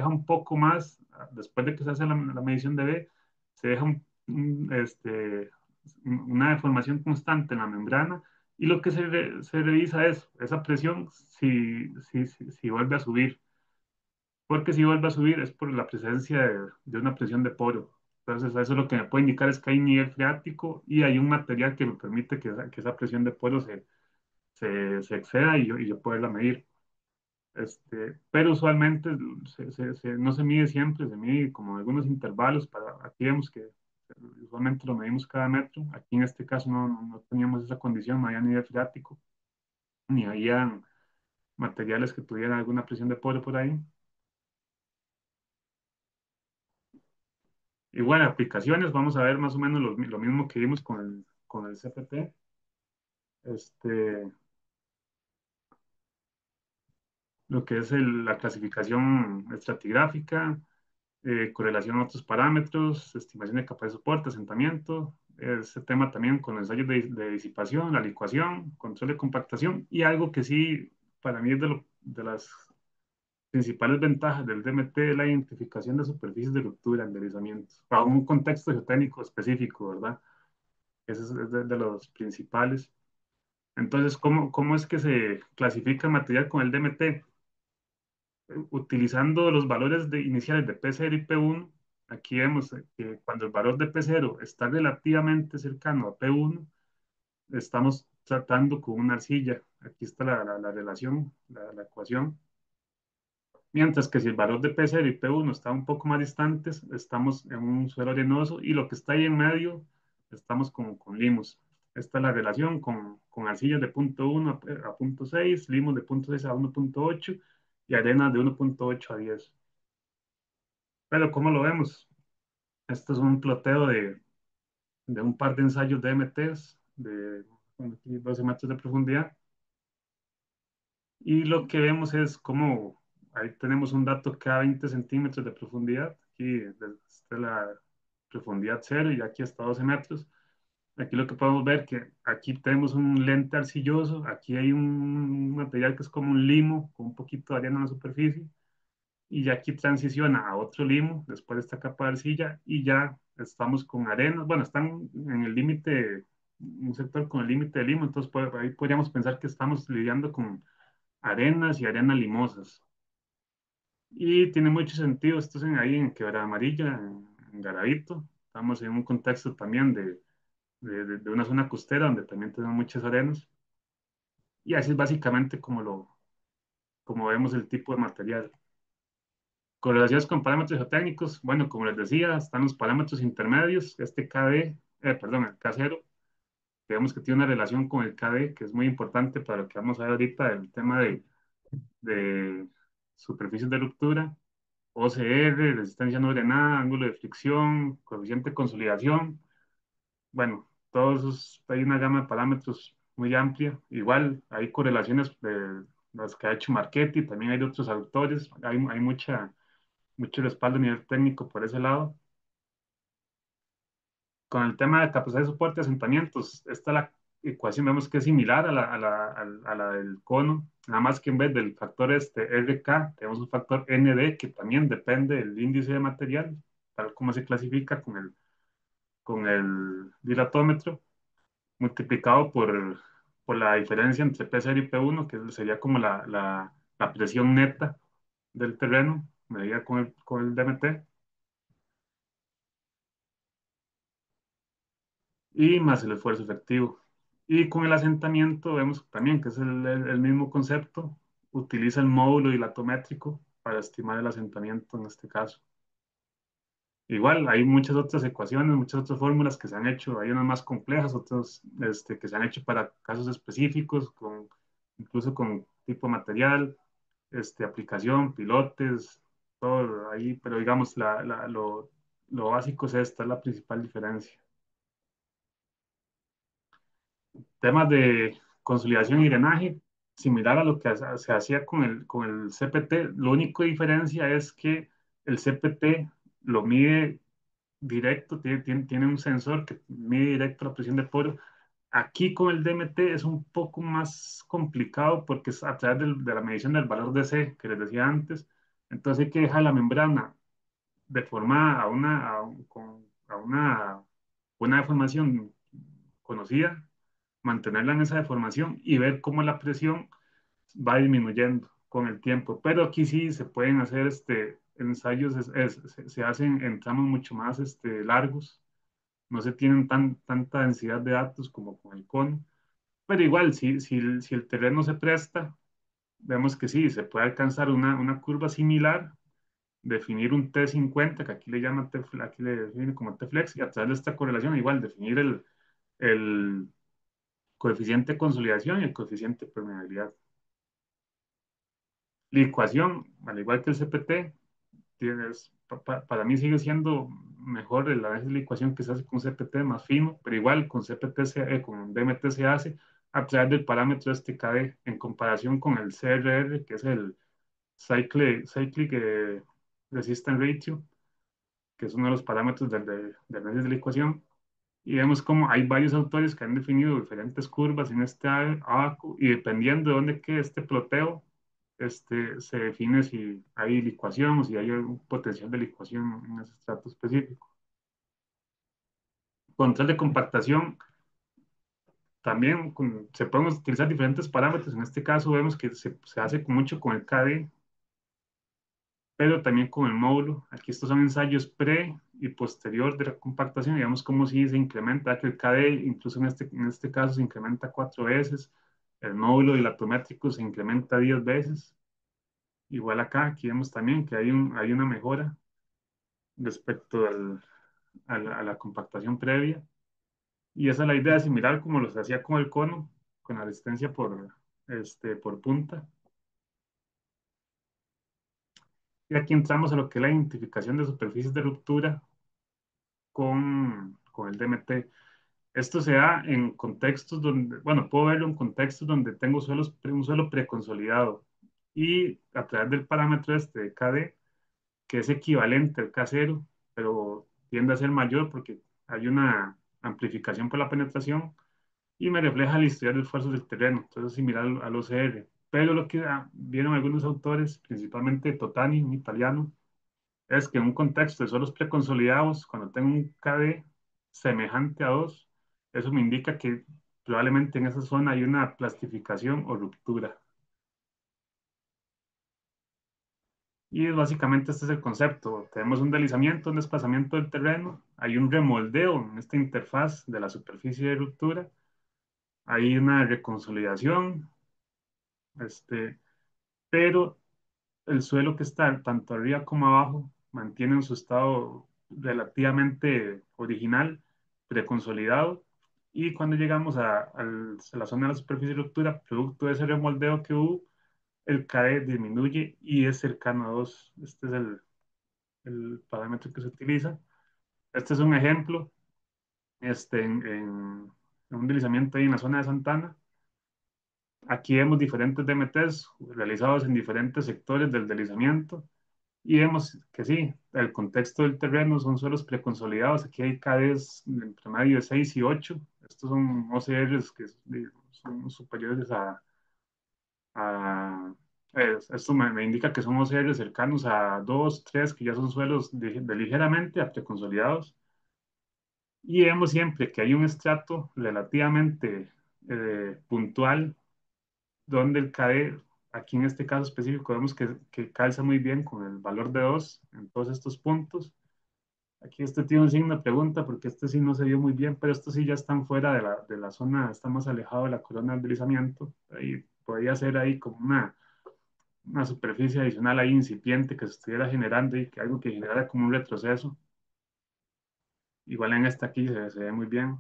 un poco más, después de que se hace la medición de B, se deja una deformación constante en la membrana y lo que se revisa es esa presión si vuelve a subir, porque si vuelve a subir es por la presencia de una presión de poro. Entonces, eso lo que me puede indicar es que hay nivel freático y hay un material que me permite que esa presión de poro se exceda y yo poderla medir. Pero usualmente no se mide siempre, se mide como algunos intervalos. Aquí vemos que usualmente lo medimos cada metro. Aquí en este caso no teníamos esa condición, no había nivel freático, ni había materiales que tuvieran alguna presión de poro por ahí. Igual, aplicaciones, vamos a ver más o menos lo mismo que vimos con el CPT. Este, lo que es la clasificación estratigráfica, correlación a otros parámetros, estimación de capacidad de soporte, asentamiento, ese tema también con ensayos de disipación, la licuación, control de compactación y algo que sí para mí es de las principales ventajas del DMT es la identificación de superficies de ruptura en deslizamientos, bajo un contexto geotécnico específico, ¿verdad? Ese es de los principales. Entonces, ¿cómo es que se clasifica el material con el DMT? Utilizando los valores iniciales de P0 y P1, aquí vemos que cuando el valor de P0 está relativamente cercano a P1, estamos tratando con una arcilla. Aquí está la relación, la ecuación. Mientras que si el valor de P0 y P1 está un poco más distantes, estamos en un suelo arenoso y lo que está ahí en medio, estamos con limos. Esta es la relación con arcillas de punto 1 a punto 6, limos de punto 6 a 1.8 y arenas de 1.8 a 10. Pero ¿cómo lo vemos? Esto es un ploteo de un par de ensayos de MTs de 12 metros de profundidad. Y lo que vemos es cómo ahí tenemos un dato cada 20 centímetros de profundidad. Aquí desde la profundidad cero y aquí hasta 12 metros. Aquí lo que podemos ver que aquí tenemos un lente arcilloso, aquí hay un material que es como un limo con un poquito de arena en la superficie y ya aquí transiciona a otro limo después de esta capa de arcilla y ya estamos con arenas, bueno, están en el límite, un sector con el límite de limo, entonces ahí podríamos pensar que estamos lidiando con arenas y arenas limosas. Y tiene mucho sentido, esto es ahí en Quebrada Amarilla, en Garavito, estamos en un contexto también de una zona costera donde también tenemos muchas arenas. Y así es básicamente como vemos el tipo de material. Correlaciones con parámetros geotécnicos, bueno, como les decía, están los parámetros intermedios, este KD, perdón, el K0, digamos que tiene una relación con el KD, que es muy importante para lo que vamos a ver ahorita, el tema de superficies de ruptura, OCR, resistencia no drenada, ángulo de fricción, coeficiente de consolidación, bueno, todos esos, hay una gama de parámetros muy amplia. Igual hay correlaciones de las que ha hecho Marchetti, también hay de otros autores, hay mucho respaldo a nivel técnico por ese lado. Con el tema de capacidad de soporte de asentamientos, esta la ecuación vemos que es similar a la del cono, nada más que en vez del factor este RK, tenemos un factor ND que también depende del índice de material, tal como se clasifica con el dilatómetro multiplicado por la diferencia entre P0 y P1, que sería como la presión neta del terreno, medida con el DMT, y más el esfuerzo efectivo. Y con el asentamiento vemos también que es el mismo concepto, utiliza el módulo dilatométrico para estimar el asentamiento en este caso. Igual, hay muchas otras ecuaciones, muchas otras fórmulas que se han hecho, hay unas más complejas, otras que se han hecho para casos específicos, incluso con tipo de material, aplicación, pilotes, todo ahí, pero digamos, lo básico es esta, es la principal diferencia. Temas de consolidación y drenaje, similar a lo que se hacía con el CPT, lo único diferencia es que el CPT lo mide directo, tiene un sensor que mide directo la presión de poro. Aquí con el DMT es un poco más complicado porque es a través de la medición del valor de C que les decía antes. Entonces hay que dejar la membrana deformada a una deformación conocida, mantenerla en esa deformación y ver cómo la presión va disminuyendo con el tiempo. Pero aquí sí se pueden hacer ensayos, se hacen en tramos mucho más largos, no se tienen tanta densidad de datos como con el cono, pero igual, si el terreno se presta, vemos que sí, se puede alcanzar una curva similar, definir un T50, que aquí le define como T-flex, y a través de esta correlación, igual, definir el coeficiente de consolidación y el coeficiente de permeabilidad. La ecuación, al igual que el CPT, para mí sigue siendo mejor a veces la ecuación que se hace con CPT más fino, pero igual con con DMT se hace a través del parámetro KD en comparación con el CRR, que es el Cyclic Resistance Ratio, que es uno de los parámetros del análisis de la ecuación. Y vemos cómo hay varios autores que han definido diferentes curvas en este ABACO y dependiendo de dónde quede este ploteo, se define si hay licuación o si hay un potencial de licuación en ese estrato específico. Control de compactación, también se pueden utilizar diferentes parámetros. En este caso vemos que se hace mucho con el KD, pero también con el módulo. Aquí estos son ensayos pre y posterior de la compactación. Digamos cómo si se incrementa, que el KD incluso en este caso se incrementa 4 veces, el módulo dilatométrico se incrementa 10 veces. Igual acá, aquí vemos también que hay una mejora respecto a la compactación previa. Y esa es la idea, similar como los hacía con el cono, con la resistencia por punta. Y aquí entramos a lo que es la identificación de superficies de ruptura con el DMT. Esto se da en contextos donde, bueno, puedo verlo en contextos donde tengo un suelo preconsolidado y a través del parámetro de KD, que es equivalente al K0, pero tiende a ser mayor porque hay amplificación por la penetración y me refleja el historial de esfuerzos del terreno. Entonces es similar al OCR. Pero lo que vieron algunos autores, principalmente Totani, un italiano, es que en un contexto de suelos preconsolidados, cuando tengo un KD semejante a 2, eso me indica que probablemente en esa zona hay una plastificación o ruptura. Y básicamente este es el concepto. Tenemos un deslizamiento, un desplazamiento del terreno, hay un remoldeo en esta interfaz de la superficie de ruptura, hay una reconsolidación, este, pero el suelo que está tanto arriba como abajo mantiene su estado relativamente original, preconsolidado, y cuando llegamos a la zona de la superficie de ruptura, producto de ese remoldeo que hubo, el KD disminuye y es cercano a 2. Este es el parámetro que se utiliza. Este es un ejemplo en un deslizamiento ahí en la zona de Santana. Aquí vemos diferentes DMTs realizados en diferentes sectores del deslizamiento y vemos que sí, el contexto del terreno son suelos preconsolidados. Aquí hay KDs en promedio de 6 y 8. Estos son OCRs que son superiores a esto me indica que son OCRs cercanos a 2, 3, que ya son suelos de ligeramente a preconsolidados. Y vemos siempre que hay un estrato relativamente puntual donde el KD, aquí en este caso específico, vemos que calza muy bien con el valor de 2 en todos estos puntos. Aquí este tiene un signo de pregunta porque este sí no se vio muy bien, pero estos sí ya están fuera de la zona, está más alejado de la corona del deslizamiento. Ahí podría ser ahí como una superficie adicional ahí incipiente que se estuviera generando y que algo que generara como un retroceso. Igual en esta aquí se ve muy bien.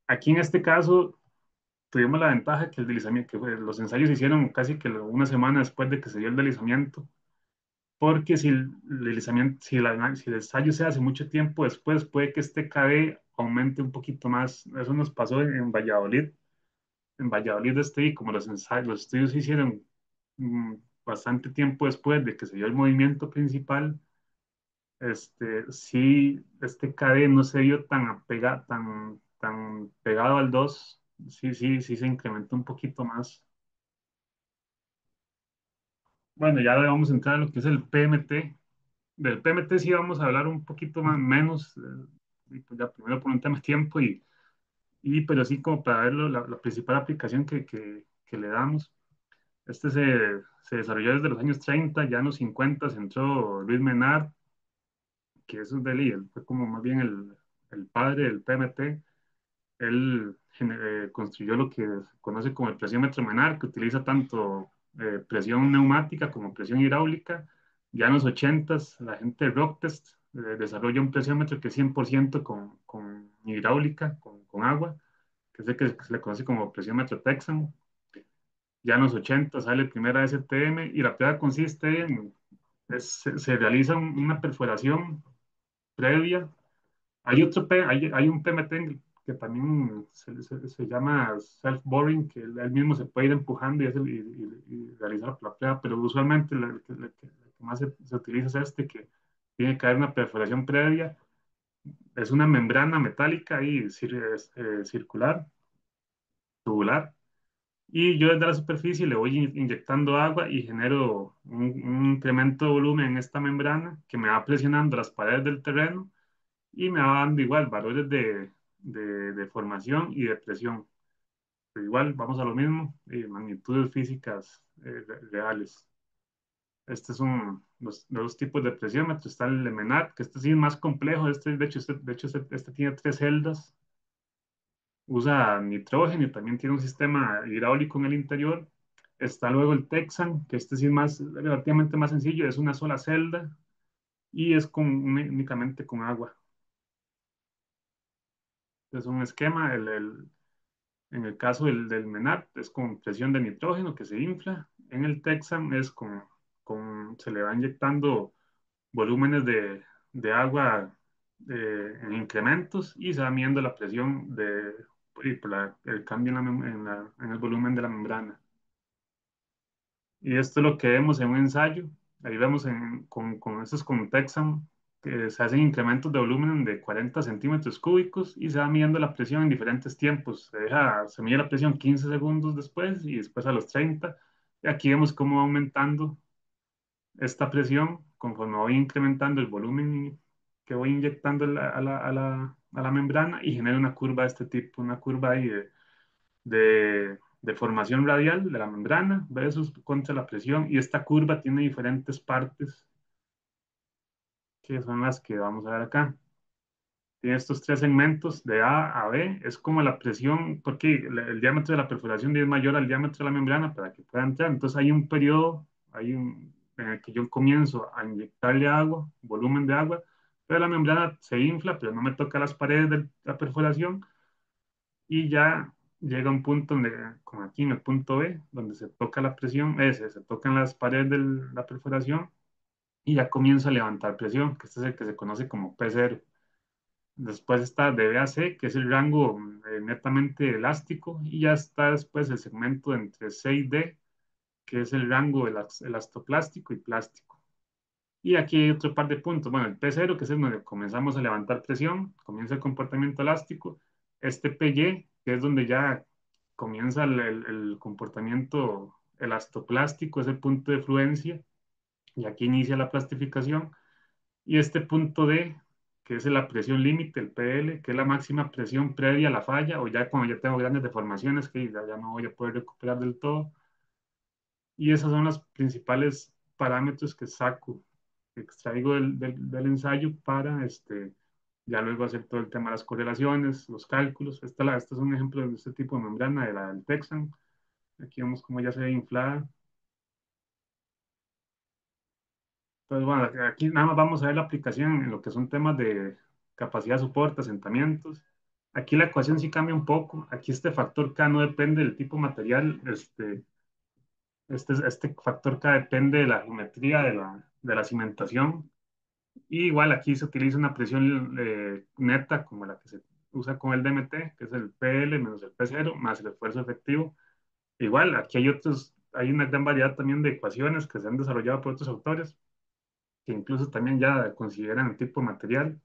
Aquí en este caso tuvimos la ventaja que el deslizamiento, los ensayos se hicieron casi que una semana después de que se dio el deslizamiento, porque si el deslizamiento, si el ensayo se hace mucho tiempo después, puede que este KD aumente un poquito más. Eso nos pasó en Valladolid. En Valladolid y como los ensayos, los estudios se hicieron mm, bastante tiempo después de que se dio el movimiento principal, sí, este KD no se vio tan pegado al 2. Sí, sí, sí se incrementó un poquito más. Bueno, ya vamos a entrar en lo que es el PMT. Del PMT sí vamos a hablar un poquito más, menos, y pues ya primero por un tema de tiempo, pero sí como para verlo, la principal aplicación que le damos. Se desarrolló desde los años 30, ya en los 50 entró Luis Menard, que es un deli, él fue como más bien el padre del PMT. Él construyó lo que se conoce como el presiómetro Menard, que utiliza tanto presión neumática como presión hidráulica. Ya en los 80 la gente de Rocktest desarrolla un presiómetro que es 100% con hidráulica, con agua, que es el que se le conoce como presiómetro Texan. Ya en los 80 sale el primer ASTM y la prueba consiste en, se realiza una perforación previa. Hay un PMT que también se llama self-boring, que él mismo se puede ir empujando y realizar la prueba, pero usualmente el que más se utiliza es este, que tiene que haber una perforación previa. Es una membrana metálica ahí, circular, tubular, y yo desde la superficie le voy inyectando agua y genero un incremento de volumen en esta membrana que me va presionando las paredes del terreno y me va dando igual valores de formación y de presión. Pero igual, vamos a lo mismo, magnitudes físicas reales. Estos son los dos tipos de presiómetro. Está el Lemenat, que este sí es más complejo. De hecho, este tiene tres celdas. Usa nitrógeno y también tiene un sistema hidráulico en el interior. Está luego el Texan, que este sí es relativamente más sencillo. Es una sola celda y es únicamente con agua. Es un esquema. En el caso del MENAP es con presión de nitrógeno que se infla. En el Texan es se le va inyectando volúmenes de agua en incrementos y se va midiendo la presión y por el cambio en el volumen de la membrana. Y esto es lo que vemos en un ensayo. Ahí vemos con estos con Texan. que se hacen incrementos de volumen de 40 centímetros cúbicos y se va midiendo la presión en diferentes tiempos. Se mide la presión 15 segundos después y después a los 30. Y aquí vemos cómo va aumentando esta presión conforme voy incrementando el volumen que voy inyectando a la membrana y genera una curva de este tipo, una curva ahí de formación radial de la membrana versus contra la presión. Y esta curva tiene diferentes partes que son las que vamos a ver acá. Tiene estos tres segmentos de A a B, es como la presión, porque el diámetro de la perforación es mayor al diámetro de la membrana para que pueda entrar. Entonces hay un periodo en el que yo comienzo a inyectarle agua, volumen de agua, pero la membrana se infla, pero no me toca las paredes de la perforación y ya llega un punto donde, como aquí en el punto B, donde se toca la presión, se tocan las paredes de la perforación y ya comienza a levantar presión, que este es el que se conoce como P0. Después está DBAC, que es el rango netamente elástico, y ya está después el segmento entre C y D, que es el rango elastoplástico y plástico. Y aquí hay otro par de puntos. Bueno, el P0, que es el donde comenzamos a levantar presión, comienza el comportamiento elástico. Este PY, que es donde ya comienza el comportamiento elastoplástico, es el punto de fluencia, y aquí inicia la plastificación. Y este punto D, que es la presión límite, el PL, que es la máxima presión previa a la falla, o ya cuando ya tengo grandes deformaciones que ya no voy a poder recuperar del todo. Y esos son los principales parámetros que saco, que extraigo del ensayo para ya luego hacer todo el tema de las correlaciones, los cálculos. Este es un ejemplo de este tipo de membrana, de la del Texan. Aquí vemos cómo ya se ve inflada. Entonces, bueno, aquí nada más vamos a ver la aplicación en lo que son temas de capacidad de soporte, asentamientos. Aquí la ecuación sí cambia un poco. Aquí este factor K no depende del tipo de material. Este factor K depende de la geometría de la cimentación. Y igual aquí se utiliza una presión neta como la que se usa con el DMT, que es el PL menos el P0 más el esfuerzo efectivo. Igual, aquí hay una gran variedad también de ecuaciones que se han desarrollado por otros autores que incluso también ya consideran el tipo de material.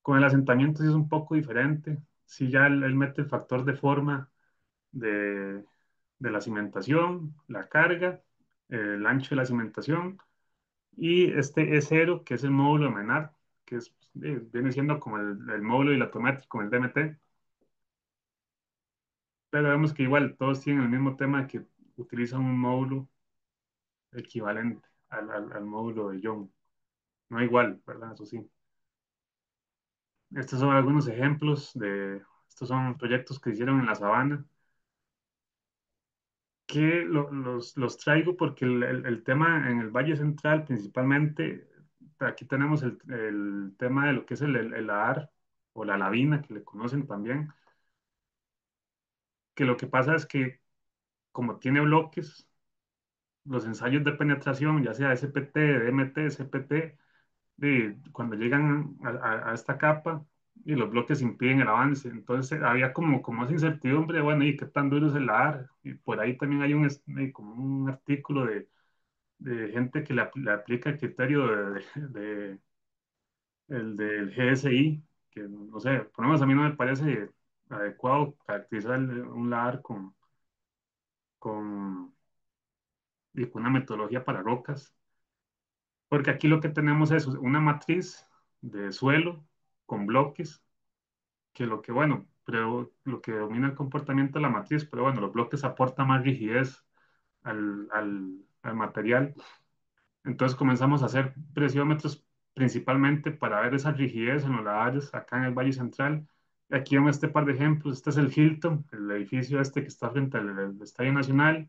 Con el asentamiento sí es un poco diferente. Sí, ya él mete el factor de forma de, de la cimentación, la carga, el ancho de la cimentación y este E0, que es el módulo de Menard, que viene siendo como el módulo dilatométrico, el DMT. Pero vemos que igual todos tienen el mismo tema que utilizan un módulo equivalente al módulo de Young. No igual, ¿verdad? Eso sí. Estos son algunos ejemplos estos son proyectos que hicieron en la sabana, que los traigo porque el tema en el Valle Central principalmente, aquí tenemos el tema de lo que es el lahar o la lavina, que le conocen también, que lo que pasa es que como tiene bloques, los ensayos de penetración, ya sea SPT, DMT, CPT, cuando llegan a esta capa y los bloques impiden el avance. Entonces había como esa incertidumbre, bueno, ¿y qué tan duro es el AR? Y por ahí también hay como un artículo de gente que le aplica el criterio el del GSI, que no sé, por lo menos a mí no me parece adecuado caracterizar un LAR con, con una metodología para rocas, porque aquí lo que tenemos es una matriz de suelo con bloques que bueno, pero lo que domina el comportamiento de la matriz, pero bueno, los bloques aportan más rigidez al material. Entonces comenzamos a hacer presiómetros principalmente para ver esa rigidez en los lagares acá en el Valle Central. Aquí vemos este par de ejemplos. Este es el Hilton, el edificio este que está frente al Estadio Nacional.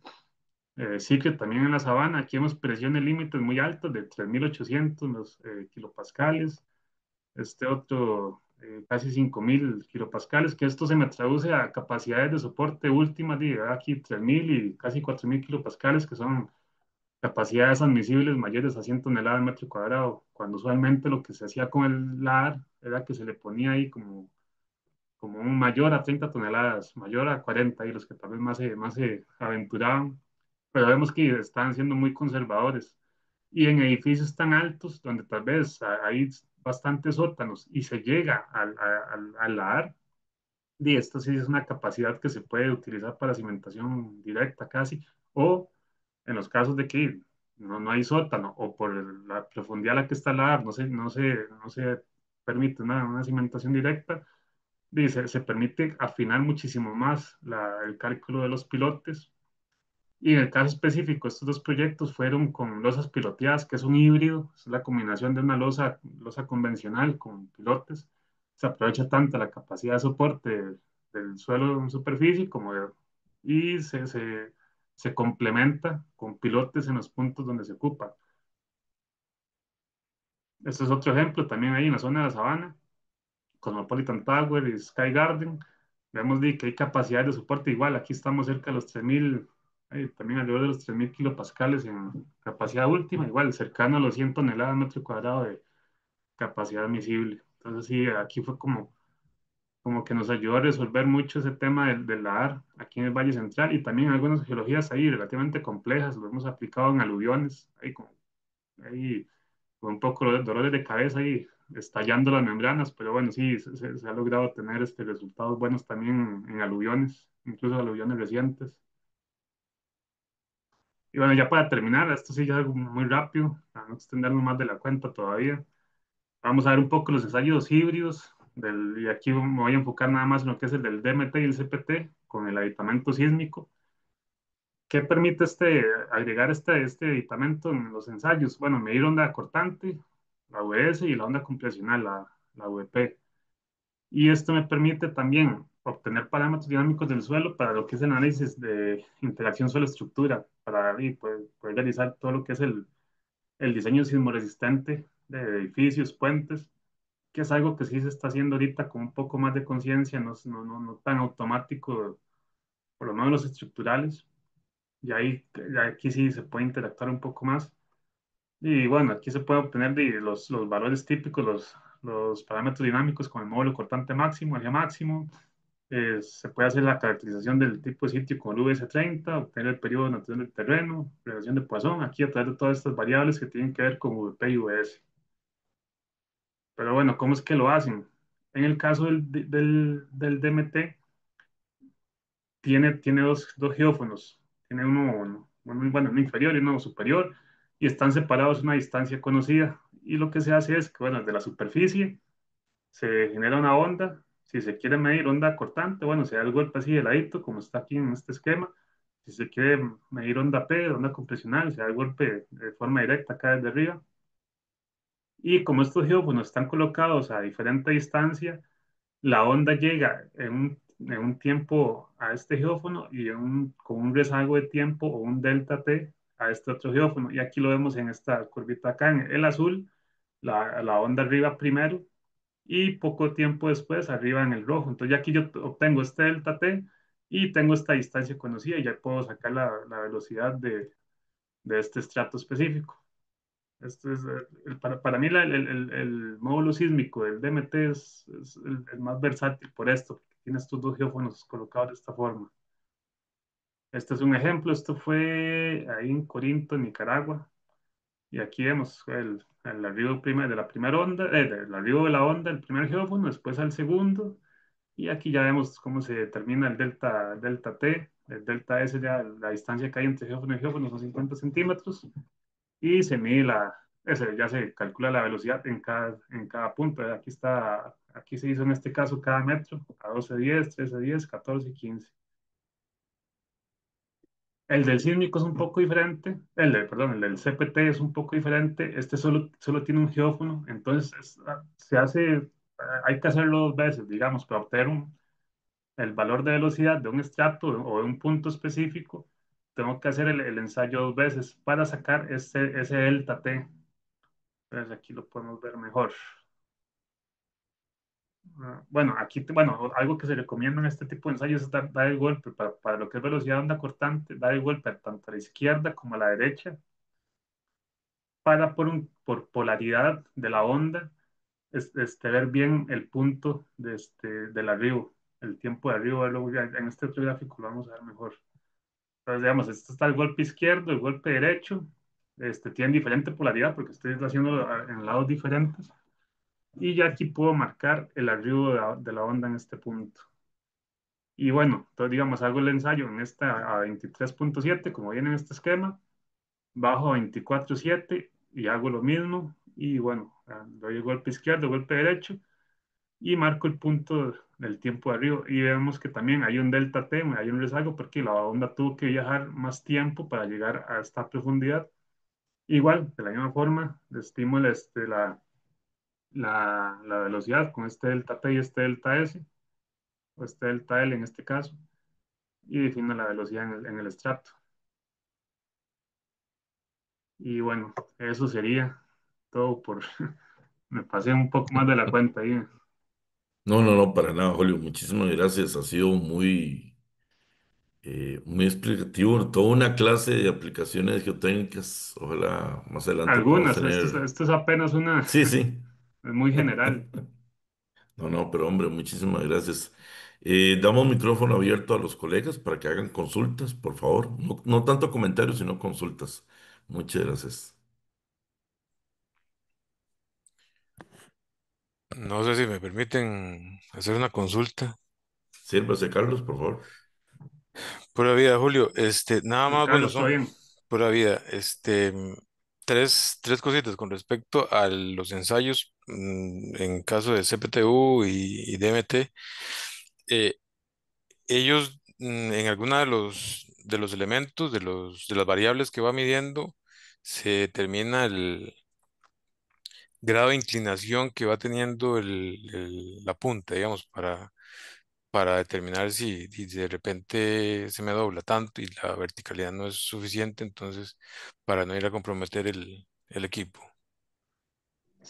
Secret también en la Sabana. Aquí vemos presiones límites muy altas de 3.800 kilopascales, este otro casi 5.000 kilopascales, que esto se me traduce a capacidades de soporte últimas, aquí 3.000 y casi 4.000 kilopascales, que son capacidades admisibles mayores a 100 toneladas al metro cuadrado, cuando usualmente lo que se hacía con el LAR era que se le ponía ahí como un mayor a 30 toneladas, mayor a 40, y los que tal vez más se aventuraban, pero vemos que estaban siendo muy conservadores. Y en edificios tan altos, donde tal vez hay bastantes sótanos y se llega al lahar, y esto sí es una capacidad que se puede utilizar para cimentación directa casi, o en los casos de que no hay sótano o por la profundidad a la que está el lahar, no se permite una cimentación directa, dice, se permite afinar muchísimo más el cálculo de los pilotes. Y en el caso específico, estos dos proyectos fueron con losas piloteadas, que es un híbrido, es la combinación de una losa convencional con pilotes. Se aprovecha tanto la capacidad de soporte del suelo en superficie y se complementa con pilotes en los puntos donde se ocupa. Este es otro ejemplo también ahí en la zona de la sabana, Cosmopolitan Tower y Sky Garden. Vemos que hay capacidad de soporte igual. Aquí estamos cerca de los 3.000, también alrededor de los 3.000 kilopascales en capacidad última, igual cercano a los 100 toneladas metro cuadrado de capacidad admisible. Entonces sí, aquí fue como que nos ayudó a resolver mucho ese tema del lahar aquí en el Valle Central y también algunas geologías ahí relativamente complejas. Lo hemos aplicado en aluviones, ahí con un poco de dolores de cabeza y estallando las membranas, pero bueno, sí, se ha logrado tener resultados buenos también en aluviones, incluso aluviones recientes. Y bueno, ya para terminar, esto sí ya es algo muy rápido, para no extendernos más de la cuenta todavía. Vamos a ver un poco los ensayos híbridos, y aquí me voy a enfocar nada más en lo que es el del DMT y el CPT, con el aditamento sísmico. ¿Qué permite agregar este aditamento en los ensayos? Bueno, medir onda cortante, la VS y la onda compresional, la VP. Y esto me permite también obtener parámetros dinámicos del suelo para lo que es el análisis de interacción suelo-estructura, para poder realizar todo lo que es el diseño sismoresistente de edificios, puentes, que es algo que sí se está haciendo ahorita con un poco más de conciencia, no tan automático, por lo menos los estructurales. Y ahí, ya aquí sí se puede interactuar un poco más. Y bueno, aquí se puede obtener los valores típicos, los parámetros dinámicos con el módulo cortante máximo, el G máximo. Se puede hacer la caracterización del tipo de sitio con el VS30, obtener el periodo de naturación del terreno, relación de Poisson, aquí a través de todas estas variables que tienen que ver con VP y VS. Pero bueno, ¿cómo es que lo hacen? En el caso del DMT, tiene dos geófonos. Tiene uno inferior y uno superior, y están separados a una distancia conocida. Y lo que se hace es que, bueno, desde la superficie se genera una onda. Si se quiere medir onda cortante, bueno, se da el golpe así de ladito, como está aquí en este esquema. Si se quiere medir onda P, onda compresional, se da el golpe de forma directa acá desde arriba. Y como estos geófonos están colocados a diferente distancia, la onda llega en un tiempo a este geófono y con un rezago de tiempo o un delta T a este otro geófono. Y aquí lo vemos en esta curvita acá, en el azul, la onda arriba primero y poco tiempo después arriba en el rojo. Entonces ya aquí yo obtengo este delta T y tengo esta distancia conocida y ya puedo sacar la velocidad de este estrato específico. Esto es, para mí el módulo sísmico del DMT es el más versátil por esto, porque tiene estos dos geófonos colocados de esta forma. Este es un ejemplo, esto fue ahí en Corinto, Nicaragua, y aquí vemos el arribo de la primera onda, del arribo de la onda, el primer geófono, después al segundo, y aquí ya vemos cómo se determina el delta T, el delta S, ya la distancia que hay entre geófono y geófono son 50 centímetros, y ya se calcula la velocidad en cada punto. Aquí se hizo en este caso cada metro, a 12:10, 13:10, 14 y 15. El del sísmico es un poco diferente, perdón, el del CPT es un poco diferente, este solo tiene un geófono, entonces hay que hacerlo dos veces, digamos, para obtener el valor de velocidad de un estrato o de un punto específico, tengo que hacer el ensayo dos veces para sacar ese delta T. Entonces aquí lo podemos ver mejor. Bueno, bueno, algo que se recomienda en este tipo de ensayos es dar el golpe para lo que es velocidad de onda cortante, dar el golpe tanto a la izquierda como a la derecha, para por polaridad de la onda, ver bien el punto del arribo, el tiempo de arribo, verlo en este otro gráfico lo vamos a ver mejor. Entonces, digamos, esto está el golpe izquierdo, el golpe derecho, tienen diferente polaridad porque estoy haciendo en lados diferentes. Y ya aquí puedo marcar el arribo de la onda en este punto. Y bueno, entonces digamos, hago el ensayo en esta a 23.7 como viene en este esquema, bajo a 24.7 y hago lo mismo. Y bueno, doy el golpe izquierdo, golpe derecho y marco el punto del tiempo de arriba. Y vemos que también hay un delta T, hay un rezago porque la onda tuvo que viajar más tiempo para llegar a esta profundidad. Igual, de la misma forma, estimo la velocidad con este delta P y este delta S, o este delta L en este caso, y defino la velocidad en el estrato. Y bueno, eso sería todo por... Me pasé un poco más de la cuenta ahí. No, no, no, para nada, Julio. Muchísimas gracias. Ha sido muy explicativo. Toda una clase de aplicaciones geotécnicas. Ojalá más adelante podamos Algunas, tener. esto es apenas una, Sí, sí. es muy general. No, no, pero hombre, muchísimas gracias. Damos micrófono abierto a los colegas para que hagan consultas, por favor. No, no tanto comentarios, sino consultas. Muchas gracias. No sé si me permiten hacer una consulta. Sírvase, Carlos, por favor. Pura vida, Julio. Nada Sí, más, bueno, Carlos, todo son bien. pura vida. Tres cositas con respecto a los ensayos en caso de CPTU y DMT. Eh, ellos, en alguna de los elementos, de las variables que va midiendo, se determina el grado de inclinación que va teniendo la punta, digamos, para determinar si de repente se me dobla tanto y la verticalidad no es suficiente, entonces para no ir a comprometer el equipo.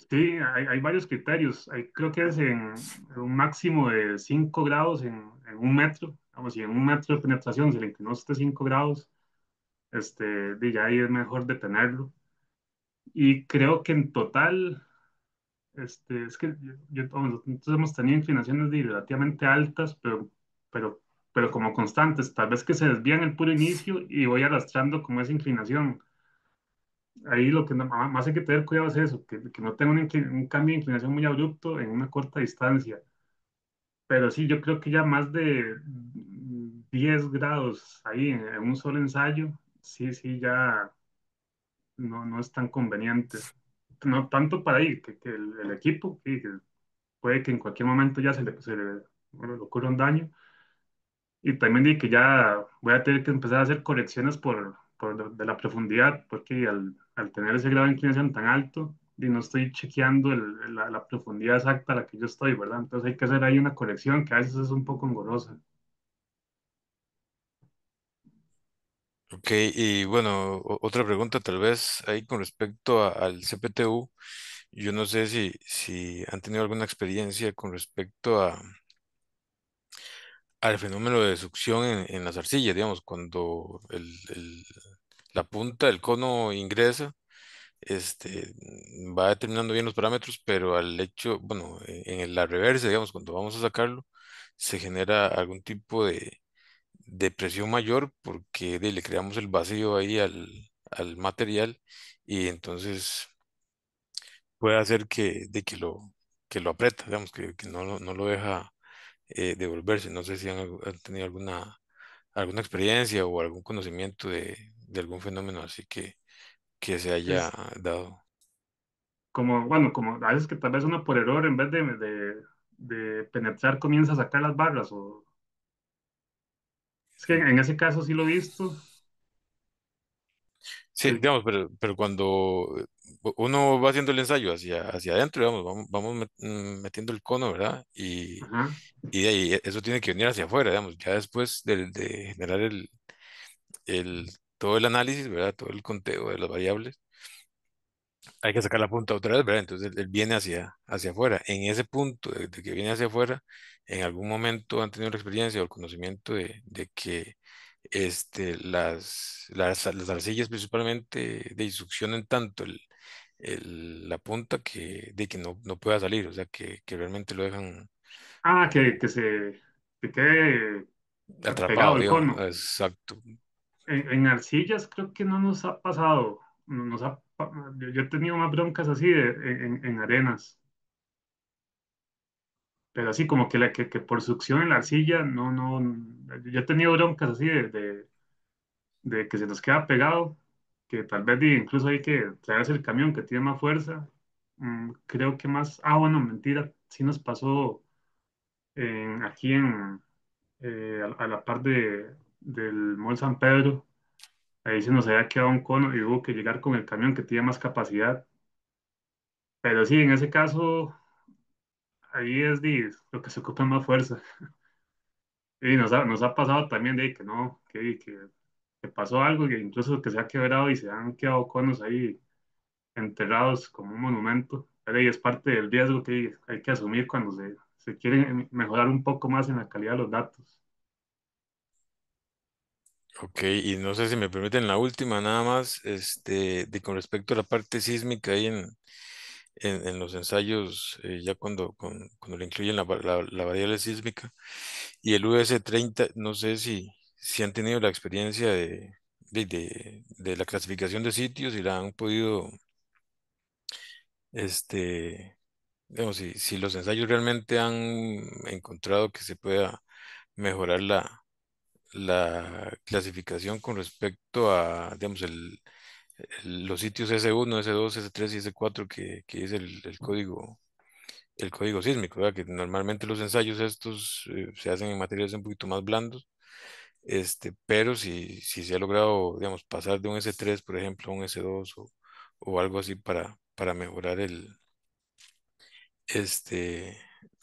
Sí, hay varios criterios. Creo que es en un máximo de 5 grados en un metro. Vamos, si en un metro de penetración se le inclinó hasta 5 grados, ya ahí es mejor detenerlo. Y creo que en total, es que vamos, nosotros hemos tenido inclinaciones relativamente altas, pero, pero como constantes. Tal vez que se desvían el puro inicio y voy arrastrando como esa inclinación. Ahí lo que más hay que tener cuidado es eso, que no tenga un cambio de inclinación muy abrupto en una corta distancia. Pero sí, yo creo que ya más de 10 grados ahí en un solo ensayo, sí, sí, ya no es tan conveniente. No tanto para ahí, que el equipo, que puede que en cualquier momento ya bueno, le ocurra un daño. Y también di que ya voy a tener que empezar a hacer correcciones de la profundidad, porque al tener ese grado de inclinación tan alto, y no estoy chequeando la profundidad exacta a la que yo estoy, ¿verdad? Entonces hay que hacer ahí una corrección que a veces es un poco engorrosa. Ok, y bueno, otra pregunta tal vez ahí con respecto al CPTU. Yo no sé si han tenido alguna experiencia con respecto al fenómeno de succión en las arcillas, digamos, cuando la punta del cono ingresa, este, va determinando bien los parámetros, pero al hecho, bueno, en la reversa, digamos, cuando vamos a sacarlo, se genera algún tipo de presión mayor porque le creamos el vacío ahí al material y entonces puede hacer que lo aprieta, digamos, que no lo deja devolverse. No sé si han tenido alguna experiencia o algún conocimiento de algún fenómeno así que se haya Es dado. como, bueno, como a veces que tal vez uno por error, en vez de penetrar, comienza a sacar las barras, o es que en ese caso sí lo he visto, Sí, que, digamos, pero cuando uno va haciendo el ensayo hacia adentro, digamos, vamos metiendo el cono, ¿verdad? ajá. Y de ahí eso tiene que venir hacia afuera, digamos, ya después de generar todo el análisis, ¿verdad? Todo el conteo de las variables, hay que sacar la punta otra vez, ¿verdad? Entonces él viene hacia afuera. En ese punto de que viene hacia afuera, en algún momento han tenido la experiencia o el conocimiento de que las arcillas principalmente succionen tanto la punta de que no pueda salir, o sea, que realmente lo dejan Ah, que quede pegado atrapado, el digamos. cono. Exacto. En arcillas creo que no nos ha pasado. yo he tenido más broncas así en arenas, pero así como que, que por succión en la arcilla, yo he tenido broncas así de que se nos queda pegado, que tal vez incluso hay que traerse el camión que tiene más fuerza. Creo que más, bueno, mentira, sí nos pasó aquí a la par del Mall San Pedro. Ahí se nos había quedado un cono y hubo que llegar con el camión que tiene más capacidad. Pero sí, en ese caso, ahí es lo que se ocupa más fuerza. Y nos ha pasado también de que no, que pasó algo, que incluso que se ha quebrado y se han quedado conos ahí enterrados como un monumento. Pero ahí es parte del riesgo que hay que asumir cuando se quiere mejorar un poco más en la calidad de los datos. Ok, y no sé si me permiten la última, nada más, de con respecto a la parte sísmica ahí en los ensayos, ya cuando le incluyen la variable sísmica y el US-30, no sé si han tenido la experiencia de la clasificación de sitios y la han podido, este, digamos, si los ensayos realmente han encontrado que se pueda mejorar la clasificación con respecto a, digamos, los sitios S1, S2, S3 y S4 que es el código sísmico, ¿verdad? Que normalmente los ensayos estos se hacen en materiales un poquito más blandos, pero si se ha logrado, digamos, pasar de un S3, por ejemplo, a un S2 o algo así para mejorar este,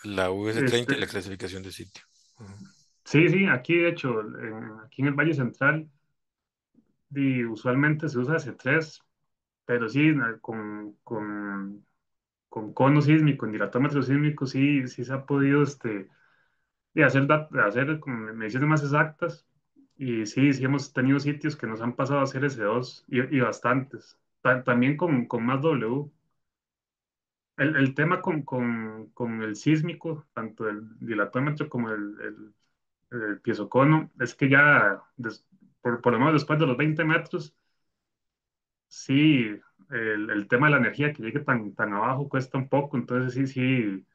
la US-30 y la Este, clasificación de sitio. Ujú. sí, sí, aquí de hecho, aquí en el Valle Central, usualmente se usa S3, pero sí, con cono sísmico, en dilatómetro sísmico, sí, sí se ha podido hacer como mediciones más exactas. Y sí, sí hemos tenido sitios que nos han pasado a hacer S2 y bastantes. También con más W. El tema con el sísmico, tanto el dilatómetro como el piezocono, es que ya, por lo menos después de los 20 metros, sí, el tema de la energía que llegue tan abajo cuesta un poco. Entonces sí, sí,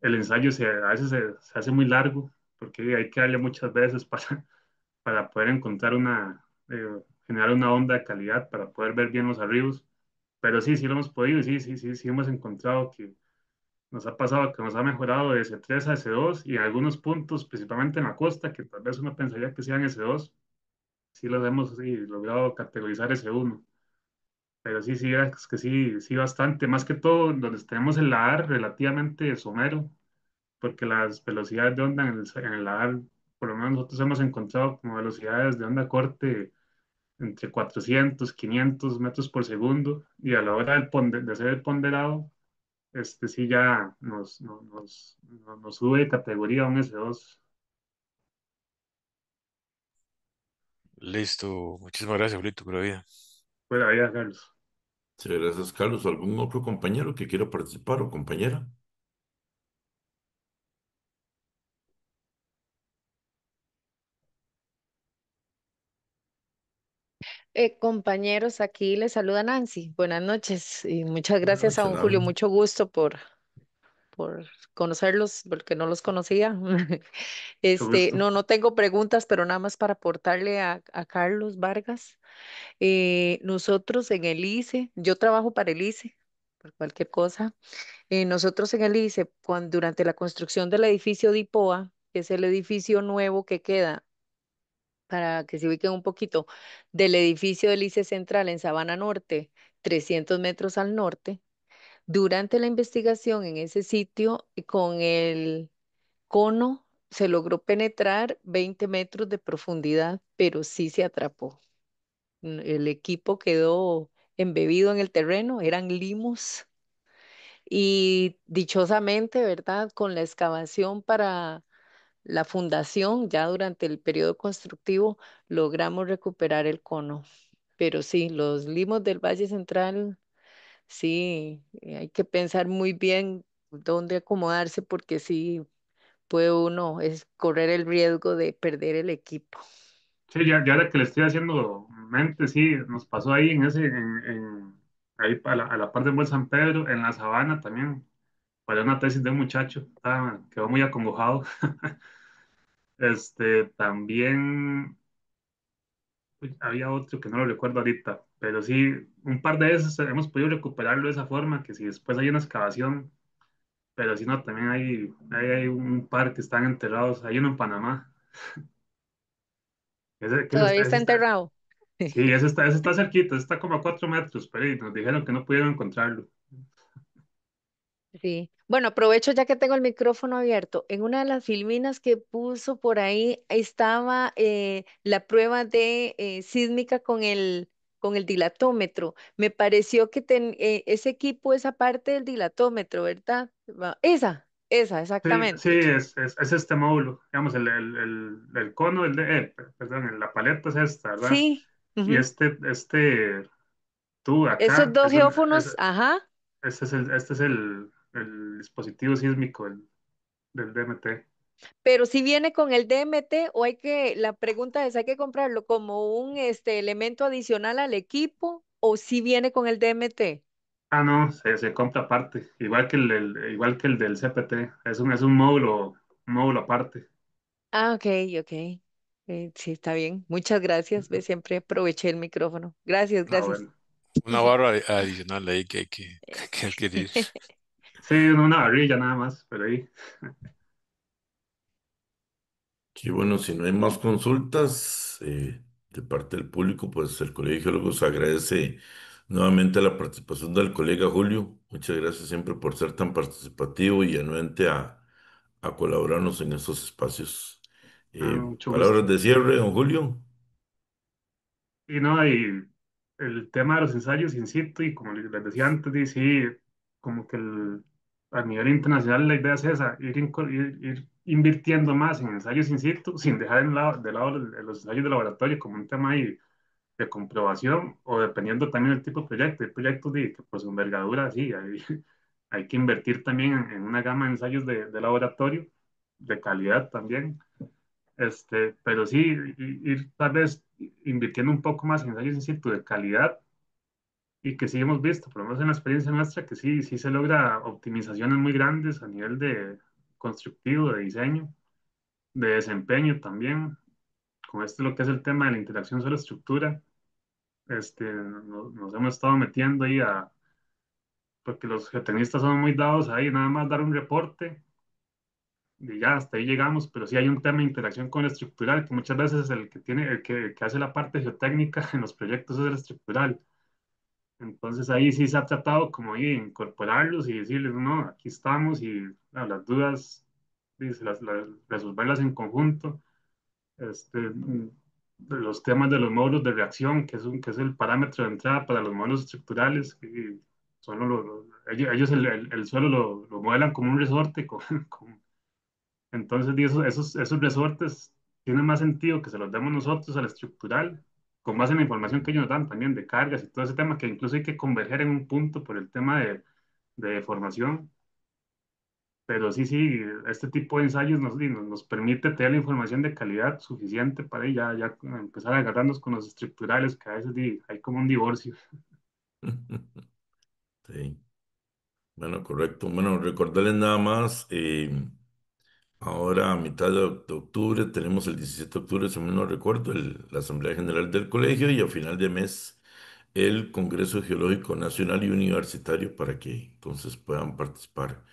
el ensayo a veces se hace muy largo, porque hay que darle muchas veces para poder encontrar generar una onda de calidad, para poder ver bien los arribos. Pero sí, sí lo hemos podido y sí, sí, sí, sí hemos encontrado que nos ha pasado que nos ha mejorado de S3 a S2 y en algunos puntos, principalmente en la costa, que tal vez uno pensaría que sean S2, sí los hemos sí, logrado categorizar S1. Pero sí, sí, es que sí, sí bastante, más que todo donde tenemos el LAR relativamente somero, porque las velocidades de onda en el LAR, por lo menos nosotros hemos encontrado como velocidades de onda corte entre 400 500 metros por segundo, y a la hora de hacer el ponderado, sí ya nos sube de categoría a un S2. Listo, muchísimas gracias, Julito, por la vida. Pues ahí, Carlos. Sí, gracias, Carlos. ¿Algún otro compañero que quiera participar o compañera? Compañeros, aquí les saluda Nancy. Buenas noches y muchas Buenas gracias a noches, don Julio. Nan. Mucho gusto por conocerlos, porque no los conocía. Mucho gusto. No tengo preguntas, pero nada más para aportarle a Carlos Vargas. Nosotros en el ICE, yo trabajo para el ICE, por cualquier cosa. Nosotros en el ICE, durante la construcción del edificio DIPOA, que es el edificio nuevo que queda para que se ubiquen un poquito, del edificio del ICE Central en Sabana Norte, 300 metros al norte. Durante la investigación en ese sitio, con el cono se logró penetrar 20 metros de profundidad, pero sí se atrapó. El equipo quedó embebido en el terreno, eran limos y dichosamente, ¿verdad? Con la excavación para la fundación, ya durante el periodo constructivo, logramos recuperar el cono. Pero sí, los limos del Valle Central, sí, hay que pensar muy bien dónde acomodarse porque sí puede uno correr el riesgo de perder el equipo. Sí, ya la que le estoy haciendo mente, sí, nos pasó ahí en ahí a la par de Buen San Pedro, en la Sabana también, para una tesis de un muchacho, quedó muy acongojado. También uy, había otro que no lo recuerdo ahorita, pero sí, un par de veces hemos podido recuperarlo de esa forma, que si después hay una excavación, pero si no, también hay un par que están enterrados, hay uno en Panamá, Todavía está enterrado. sí, ese está cerquita, ese está como a 4 metros, pero y nos dijeron que no pudieron encontrarlo. Sí. Bueno, aprovecho ya que tengo el micrófono abierto. En una de las filminas que puso por ahí estaba la prueba de sísmica con el dilatómetro. Me pareció que ese equipo, esa parte del dilatómetro, ¿verdad? Esa, Sí, sí, exactamente. es este módulo, digamos, el cono, perdón, la paleta es esta, ¿verdad? Sí. Y Ujú. este tubo Esos acá, dos geófonos, ajá. este es el dispositivo sísmico del DMT. Pero si viene con el DMT o la pregunta es, ¿hay que comprarlo como un elemento adicional al equipo o si viene con el DMT? Ah, no, se compra aparte, igual que el del CPT, es un módulo aparte. Ah, ok, ok. Sí, está bien. Muchas gracias. Ve, siempre aproveché el micrófono. Gracias, Ah, gracias. bueno. Una barra adicional ahí que hay que adquirir. Sí, una varilla nada más, pero ahí. Y bueno, si no hay más consultas de parte del público, pues el Colegio de Geólogos agradece nuevamente la participación del colega Julio. Muchas gracias siempre por ser tan participativo y anuente a colaborarnos en estos espacios. Ah, no, mucho gusto. Palabras de cierre, don Julio. Y no, y el tema de los ensayos in situ, y como les decía antes, sí, como que a nivel internacional la idea es esa, ir invirtiendo más en ensayos in situ, sin dejar de lado los ensayos de laboratorio como un tema ahí de comprobación, o dependiendo también del tipo de proyecto. Hay proyectos que por su envergadura, sí, hay que invertir también en una gama de ensayos de laboratorio, de calidad también. Pero sí, ir tal vez invirtiendo un poco más en ensayos in situ de calidad y que sí hemos visto, por lo menos en la experiencia nuestra, que sí se logra optimizaciones muy grandes a nivel de constructivo, de diseño, de desempeño también. Con lo que es el tema de la interacción suelo-estructura, nos hemos estado metiendo ahí porque los geotenistas son muy dados ahí, nada más dar un reporte y ya hasta ahí llegamos, pero sí hay un tema de interacción con el estructural, que muchas veces es el que hace la parte geotécnica en los proyectos es el estructural. Entonces ahí sí se ha tratado como de incorporarlos y decirles, no, aquí estamos y las dudas, dice, resolverlas en conjunto. De los temas de los módulos de reacción, que es el parámetro de entrada para los módulos estructurales, y solo ellos el suelo lo modelan como un resorte, entonces, esos resortes tienen más sentido que se los demos nosotros al estructural, con base en la información que ellos nos dan también de cargas y todo ese tema, que incluso hay que converger en un punto por el tema de deformación. Pero sí, este tipo de ensayos nos permite tener la información de calidad suficiente para ya empezar a agarrarnos con los estructurales, que a veces hay como un divorcio. Sí, bueno, correcto. Bueno, recordarles nada más. Ahora, a mitad de octubre, tenemos el 17 de octubre, si mal no recuerdo, la Asamblea General del Colegio y a final de mes el Congreso Geológico Nacional y Universitario para que entonces puedan participar.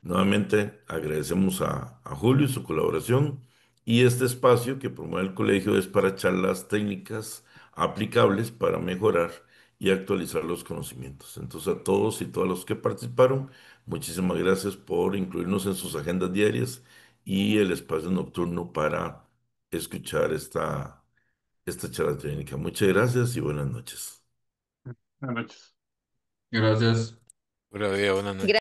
Nuevamente agradecemos a Julio su colaboración y este espacio que promueve el colegio es para charlas técnicas aplicables para mejorar y actualizar los conocimientos. Entonces a todos y todas los que participaron, muchísimas gracias por incluirnos en sus agendas diarias y el espacio nocturno para escuchar esta charla técnica. Muchas gracias y buenas noches. Buenas noches. Gracias. Pura vida, buenas noches.